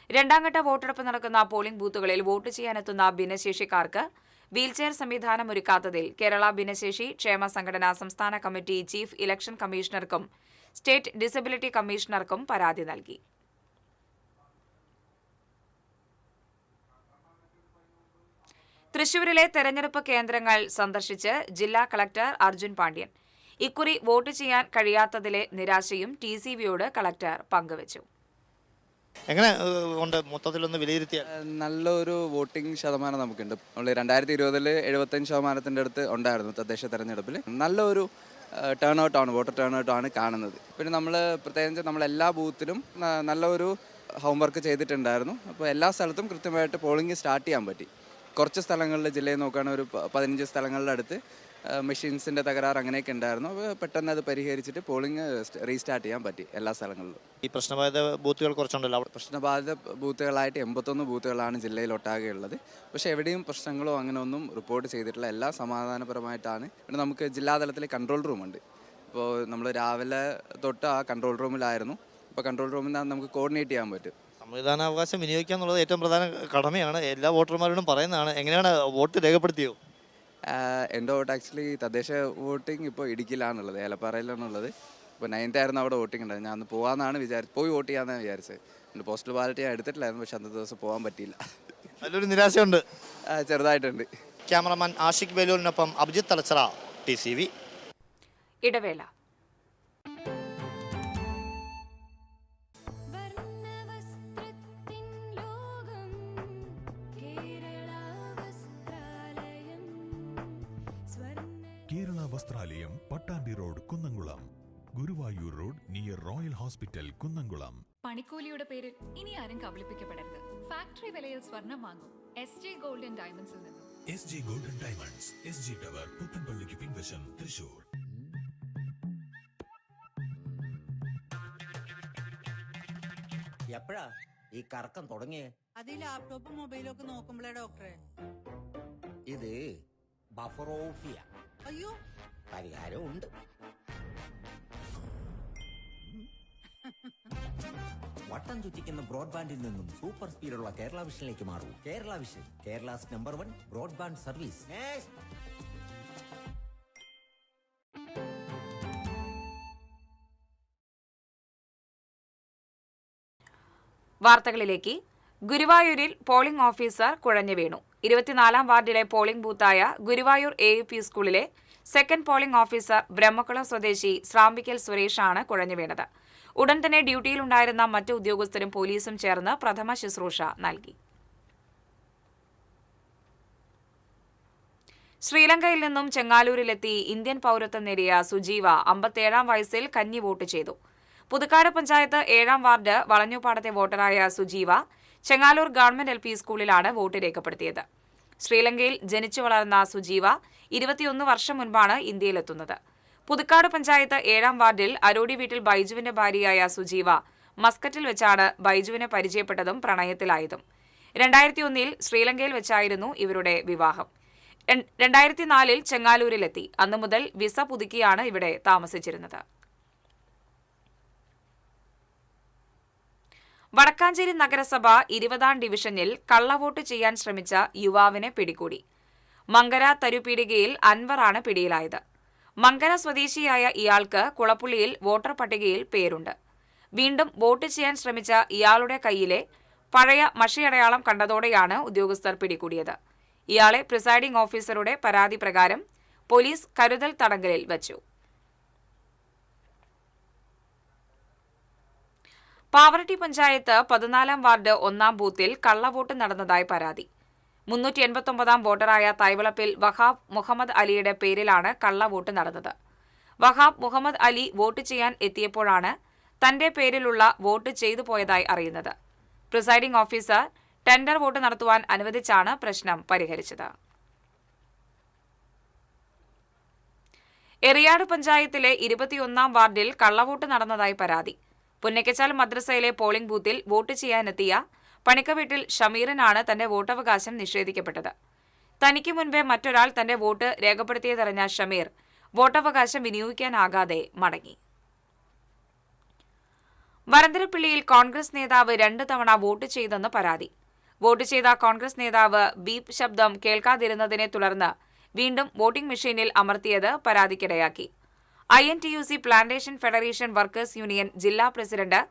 രണ്ടാംഘട്ട വോട്ടെടുപ്പ് നടക്കുന്ന പോളിംഗ് ബൂത്തുകളിൽ വോട്ട് ചെയ്യാനെത്തുന്ന ഭിന്നശേഷിക്കാർക്ക് വീൽചെയർ സംവിധാനം ഒരുക്കാത്തതിൽ കേരള ഭിന്നശേഷി ക്ഷേമ സംഘടന സംസ്ഥാന കമ്മിറ്റി ചീഫ് ഇലക്ഷൻ കമ്മീഷണർക്കും സ്റ്റേറ്റ് ഡിസബിലിറ്റി കമ്മീഷണർക്കും പരാതി നൽകി. തൃശൂരിലെ തെരഞ്ഞെടുപ്പ് കേന്ദ്രങ്ങൾ സന്ദർശിച്ച് ജില്ലാ കളക്ടർ അർജുൻ പാണ്ഡ്യൻ. ഇക്കുറി വോട്ട് ചെയ്യാൻ കഴിയാത്തതിലെ നിരാശയും TCVയോട് കളക്ടർ പങ്കുവച്ചു. എങ്ങനെ ഉണ്ട് മൊത്തത്തിലൊന്ന് വിലയിരുത്തിയാൽ? നല്ലൊരു വോട്ടിംഗ് ശതമാനം നമുക്കുണ്ട്. നമ്മൾ 2020 75% അടുത്ത് ഉണ്ടായിരുന്നു തദ്ദേശ തെരഞ്ഞെടുപ്പിൽ. നല്ലൊരു ടേൺ ഔട്ടാണ്, വോട്ടർ ടേൺ ഔട്ടാണ് കാണുന്നത്. പിന്നെ നമ്മൾ പ്രത്യേകിച്ച് നമ്മളെല്ലാ ബൂത്തിലും നല്ലൊരു ഹോംവർക്ക് ചെയ്തിട്ടുണ്ടായിരുന്നു. അപ്പോൾ എല്ലാ സ്ഥലത്തും കൃത്യമായിട്ട് പോളിംഗ് സ്റ്റാർട്ട് ചെയ്യാൻ പറ്റി. കുറച്ച് സ്ഥലങ്ങളിൽ ജില്ലയിൽ നോക്കുകയാണെങ്കിൽ ഒരു 15 സ്ഥലങ്ങളുടെ അടുത്ത് മെഷീൻസിൻ്റെ തകരാറ് അങ്ങനെയൊക്കെ ഉണ്ടായിരുന്നു. അപ്പോൾ പെട്ടെന്ന് അത് പരിഹരിച്ചിട്ട് പോളിംഗ് റീസ്റ്റാർട്ട് ചെയ്യാൻ പറ്റി എല്ലാ സ്ഥലങ്ങളിലും. ഈ പ്രശ്നബാധിത ബൂത്തുകൾ കുറച്ചുണ്ടല്ലോ. പ്രശ്നബാധിത ബൂത്തുകളായിട്ട് 81 ബൂത്തുകളാണ് ജില്ലയിൽ ഒട്ടാകെ ഉള്ളത്. പക്ഷേ എവിടെയും പ്രശ്നങ്ങളോ അങ്ങനെ ഒന്നും റിപ്പോർട്ട് ചെയ്തിട്ടില്ല. എല്ലാം സമാധാനപരമായിട്ടാണ്. പിന്നെ നമുക്ക് ജില്ലാതലത്തിൽ കൺട്രോൾ റൂമുണ്ട്. ഇപ്പോൾ നമ്മൾ രാവിലെ തൊട്ട് ആ കൺട്രോൾ റൂമിലായിരുന്നു. അപ്പോൾ കൺട്രോൾ റൂമിൽ നിന്ന് നമുക്ക് കോർഡിനേറ്റ് ചെയ്യാൻ പറ്റും. സമ്മതിദാനാവകാശം വിനിയോഗിക്കുക എന്നുള്ളത് ഏറ്റവും പ്രധാന കടമയാണ്. എല്ലാ വോട്ടർമാരോടും പറയുന്നതാണ്. എങ്ങനെയാണ് വോട്ട് രേഖപ്പെടുത്തിയോ? എൻ്റെ വോട്ട് ആക്ച്വലി തദ്ദേശ വോട്ടിംഗ് ഇപ്പോൾ ഇടുക്കിയിലാണുള്ളത്, ഏലപ്പാറയിലാണുള്ളത്. ഇപ്പോൾ 9th ആയിരുന്നു അവിടെ വോട്ടിംഗ് ഉണ്ടായത്. ഞാൻ അന്ന് പോകാമെന്നാണ് പോയി വോട്ട് ചെയ്യാമെന്നാണ് വിചാരിച്ചത്. എൻ്റെ പോസ്റ്റൽ ബാലറ്റ് ഞാൻ എടുത്തിട്ടില്ലായിരുന്നു, പക്ഷെ അന്നത്തെ ദിവസം പോകാൻ പറ്റിയില്ല. നല്ലൊരു നിരാശയുണ്ട്. ചെറുതായിട്ടുണ്ട്. ക്യാമറമാൻ ആഷിഖ് വേലൂരിനൊപ്പം അഭിജിത്ത് തലച്ചറ, TCV. ഇടവേള. Kerala Vasthralayam, Pattambi road, Kunnamkulam. Guruvayur road near royal hospital, Kunnamkulam. പണിക്കൂലിയുടെ പേരിൽ ഇനി ആരും കബളിപ്പിക്കപ്പെടരുത്. ഫാക്ടറി വിലയിൽ സ്വർണം വാങ്ങൂ SJ ഗോൾഡൻ ഡയമണ്ട്സിൽ നിന്നും. SJ golden diamonds, SG tower, പുത്തൻപള്ളിക്ക് പിൻവശം, തൃശൂർ. എപ്പോഴാ ഈ കറക്കം തുടങ്ങിയേ? അത് ലാപ്ടോപ്പും മൊബൈലും ഒക്കെ നോക്കുമ്പോഴേ ഡോക്ടറെ. ഇത് ബഫറോഫിയ. അയ്യോ, പരിഹാരം ഉണ്ട്. വട്ടം ചുറ്റിക്കുന്ന ബ്രോഡ്ബാൻഡിൽ നിന്നും സൂപ്പർ സ്പീഡുള്ള കേരള വിഷനിലേക്ക് മാറൂ. Kerala vision, Kerala's #1 broadband service. വാർത്തകളിലേക്ക്. ഗുരുവായൂരിൽ പോളിംഗ് ഓഫീസർ കുഴഞ്ഞു വീണു. 24-ാം വാർഡിലെ പോളിംഗ് ബൂത്തായ ഗുരുവായൂർ AUP സ്കൂളിലെ സെക്കൻഡ് പോളിംഗ് ഓഫീസർ ബ്രഹ്മക്കുളം സ്വദേശി സ്രാമ്പിക്കൽ സുരേഷാണ് കുഴഞ്ഞു വീണത്. ഉടൻ തന്നെ ഡ്യൂട്ടിയിലുണ്ടായിരുന്ന മറ്റ് ഉദ്യോഗസ്ഥരും പോലീസും ചേർന്ന് പ്രഥമ ശുശ്രൂഷ നൽകി. ശ്രീലങ്കയിൽ നിന്നും ചെങ്ങാലൂരിലെത്തി ഇന്ത്യൻ പൗരത്വം നേടിയ സുജീവ 57-ാം വയസ്സിൽ കന്നി വോട്ട് ചെയ്തു. Puthukkad panchayat 7-ാം ward വളഞ്ഞൂപ്പാടത്തെ വോട്ടറായ Sujeeva Chengaloor government LP സ്കൂളിലാണ് വോട്ട് രേഖപ്പെടുത്തിയത്. ശ്രീലങ്കയിൽ ജനിച്ചു വളർന്ന സുജീവ 21 വർഷം മുൻപാണ് ഇന്ത്യയിലെത്തുന്നത്. പുതുക്കാട് പഞ്ചായത്ത് 7-ാം വാർഡിൽ അരോടി വീട്ടിൽ ബൈജുവിന്റെ ഭാര്യയായ സുജീവ മസ്കറ്റിൽ വെച്ചാണ് ബൈജുവിനെ പരിചയപ്പെട്ടതും പ്രണയത്തിലായതും. 2001-ൽ ശ്രീലങ്കയിൽ വെച്ചായിരുന്നു ഇവരുടെ വിവാഹം. 2004-ൽ ചെങ്ങാലൂരിലെത്തി. അന്നു മുതൽ വിസ പുതുക്കിയാണ് ഇവിടെ താമസിച്ചിരുന്നത്. വടക്കാഞ്ചേരി നഗരസഭ 20-ാം ഡിവിഷനിൽ കള്ളവോട്ട് ചെയ്യാൻ ശ്രമിച്ച യുവാവിനെ പിടികൂടി. മങ്കര തരുപീടികയിൽ അൻവറാണ് പിടിയിലായത്. മങ്കര സ്വദേശിയായ ഇയാൾക്ക് കുളപ്പുള്ളിയിൽ വോട്ടർ പട്ടികയിൽ പേരുണ്ട്. വീണ്ടും വോട്ട് ചെയ്യാൻ ശ്രമിച്ച ഇയാളുടെ കയ്യിലെ പഴയ മഷിയടയാളം കണ്ടതോടെയാണ് ഉദ്യോഗസ്ഥർ പിടികൂടിയത്. ഇയാളെ പ്രിസൈഡിംഗ് ഓഫീസറുടെ പരാതി പ്രകാരം പോലീസ് കരുതൽ തടങ്കലിൽ വച്ചു. പാവറട്ടി പഞ്ചായത്ത് 14-ാം വാർഡ് 1-ാം ബൂത്തിൽ കള്ളവോട്ട് നടന്നതായി പരാതി. 389 വോട്ടറായ തൈവളപ്പിൽ വഹാബ് മുഹമ്മദ് അലിയുടെ പേരിലാണ് കള്ളവോട്ട് നടന്നത്. വഹാബ് മുഹമ്മദ് അലി വോട്ട് ചെയ്യാൻ എത്തിയപ്പോഴാണ് തന്റെ പേരിലുള്ള വോട്ട് ചെയ്തു പോയതായി അറിയുന്നത്. പ്രിസൈഡിംഗ് ഓഫീസർ ടെൻഡർ വോട്ട് നടത്തുവാൻ അനുവദിച്ചാണ് പ്രശ്നം പരിഹരിച്ചത്. എറിയാട് പഞ്ചായത്തിലെ 21 വാർഡിൽ കള്ളവോട്ട് നടന്നതായി പരാതി. പുന്നക്കച്ചാൽ മദ്രസയിലെ പോളിംഗ് ബൂത്തിൽ വോട്ട് ചെയ്യാനെത്തിയ പണിക്കവീട്ടിൽ ഷമീറിനാണ് തന്റെ വോട്ടവകാശം നിഷേധിക്കപ്പെട്ടത്. തനിക്ക് മുൻപേ മറ്റൊരാൾ തന്റെ വോട്ട് രേഖപ്പെടുത്തിയതറിഞ്ഞ ഷമീർ വോട്ടവകാശം വിനിയോഗിക്കാനാകാതെ മടങ്ങി. വരന്തരപ്പിള്ളിയിൽ കോൺഗ്രസ് നേതാവ് 2 തവണ വോട്ട് ചെയ്തെന്ന് പരാതി. വോട്ട് ചെയ്ത കോൺഗ്രസ് നേതാവ് ബീപ് ശബ്ദം കേൾക്കാതിരുന്നതിനെ തുടർന്ന് വീണ്ടും വോട്ടിംഗ് മെഷീനിൽ അമർത്തിയത് പരാതിക്കിടയാക്കി. INTUC plantation federation workers union ജില്ലാ പ്രസിഡന്റ്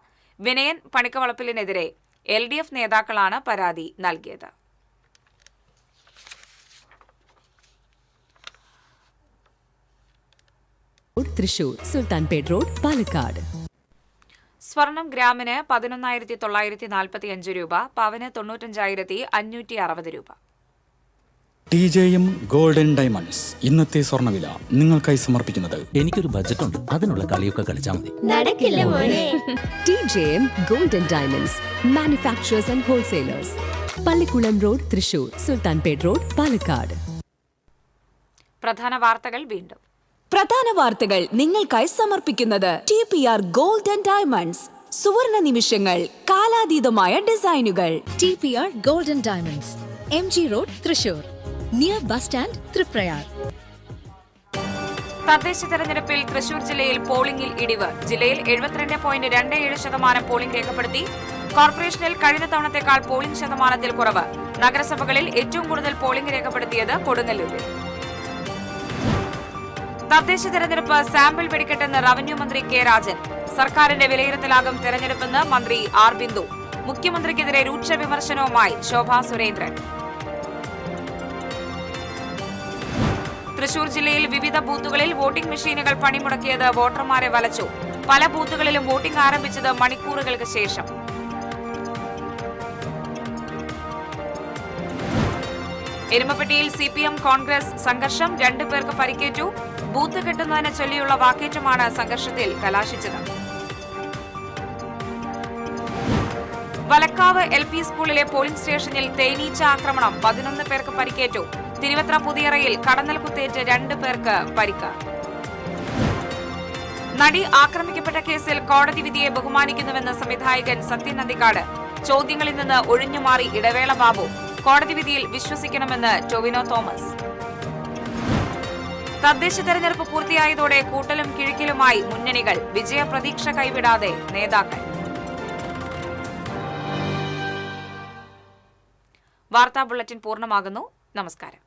വിനയൻ പണിക്കവളപ്പിലിനെതിരെ LDF നേതാക്കളാണ് പരാതി നൽകിയത്. തൃശൂർ സുൽത്താൻപേട്ട് റോഡ് പാലക്കാട്. സ്വർണം ഗ്രാമിന് 11,945 രൂപ, പവന് 95,560 രൂപ. TJM ഗോൾഡൻ ഡയമണ്ട്സ് ഇന്നത്തെ സ്വർണ്ണവില നിങ്ങൾക്കായി സമർപ്പിക്കുന്നത്. എനിക്കൊരു ബജറ്റ് ഉണ്ട്, അതിനുള്ള കളിയൊക്കെ കളിച്ചാൽ മതി. നടക്കില്ല മോനെ. TJM golden diamonds manufacturers and wholesalers, Pallikkulam road Thrissur, Sultanpet road Palakkad. പ്രധാന വാർത്തകൾ വീണ്ടും. പ്രധാന വാർത്തകൾ നിങ്ങൾക്കായി സമർപ്പിക്കുന്നത് TPR ഗോൾഡൻ ഡയമണ്ട്സ്. സുവർണ നിമിഷങ്ങൾ, കാലാതീതമായ ഡിസൈനുകൾ. TPR golden diamonds, MG road Thrissur, near bus stand Triprayar. തദ്ദേശ തെരഞ്ഞെടുപ്പിൽ തൃശൂർ ജില്ലയിൽ പോളിംഗിൽ ഇടിവ്. ജില്ലയിൽ 72.27% പോളിംഗ് രേഖപ്പെടുത്തി. കോർപ്പറേഷനിൽ കഴിഞ്ഞ തവണത്തേക്കാൾ പോളിംഗ് ശതമാനത്തിൽ കുറവ്. നഗരസഭകളിൽ ഏറ്റവും കൂടുതൽ പോളിംഗ് രേഖപ്പെടുത്തിയത് കൊടുങ്ങല്ലൂരിൽ. തദ്ദേശ തെരഞ്ഞെടുപ്പ് സാമ്പിൾ വെടിക്കെട്ടെന്ന് റവന്യൂ മന്ത്രി കെ രാജൻ. സർക്കാരിന്റെ വിലയിരുത്തലാകും തെരഞ്ഞെടുപ്പെന്ന് മന്ത്രി ആർ ബിന്ദു. മുഖ്യമന്ത്രിക്കെതിരെ രൂക്ഷ വിമർശനവുമായി ശോഭാ സുരേന്ദ്രൻ. തൃശൂർ ജില്ലയിൽ വിവിധ ബൂത്തുകളിൽ വോട്ടിംഗ് മെഷീനുകൾ പണിമുടക്കിയത് വോട്ടർമാരെ വലച്ചു. പല ബൂത്തുകളിലും വോട്ടിംഗ് ആരംഭിച്ചത് മണിക്കൂറുകൾക്ക് ശേഷം. എരുമപ്പെട്ടിയിൽ CPM കോൺഗ്രസ് സംഘർഷം, 2 പേർക്ക് പരിക്കേറ്റു. ബൂത്ത് കെട്ടുന്നതിനെ ചൊല്ലിയുള്ള വാക്കേറ്റമാണ് സംഘർഷത്തിൽ കലാശിച്ചത്. വലക്കാവ് LP സ്കൂളിലെ പോളിംഗ് സ്റ്റേഷനിൽ തേനീച്ച ആക്രമണം, 11 പേർക്ക് പരിക്കേറ്റു. തിരുവത്ര പുതിയറയിൽ കടന്നൽ കുത്തേറ്റ് 2 പേർക്ക് പരിക്ക്. നടി ആക്രമിക്കപ്പെട്ട കേസിൽ കോടതി വിധിയെ ബഹുമാനിക്കുന്നുവെന്ന് സംവിധായകൻ സത്യൻ നന്ദിക്കാട്. ചോദ്യങ്ങളിൽ നിന്ന് ഒഴിഞ്ഞുമാറി ഇടവേള ബാബു. കോടതി വിധിയിൽ വിശ്വസിക്കണമെന്ന് ടൊവിനോ തോമസ്. തദ്ദേശ തെരഞ്ഞെടുപ്പ് പൂർത്തിയായതോടെ കൂട്ടലും കിഴിക്കലുമായി മുന്നണികൾ. വിജയപ്രതീക്ഷ കൈവിടാതെ നേതാക്കൾ. വാർത്താ ബുള്ളറ്റിൻ പൂർണ്ണമാകുന്നു. നമസ്കാരം.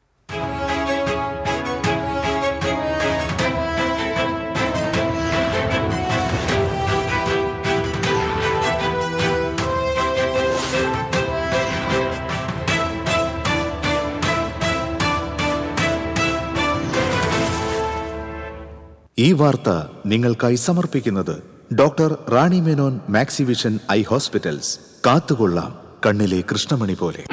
ഈ വാർത്ത നിങ്ങൾക്കായി സമർപ്പിക്കുന്നത് doctor Rani Menon Maxivision I hospitals. കാത്തുകൊള്ളാം കണ്ണിലെ കൃഷ്ണമണി പോലെ.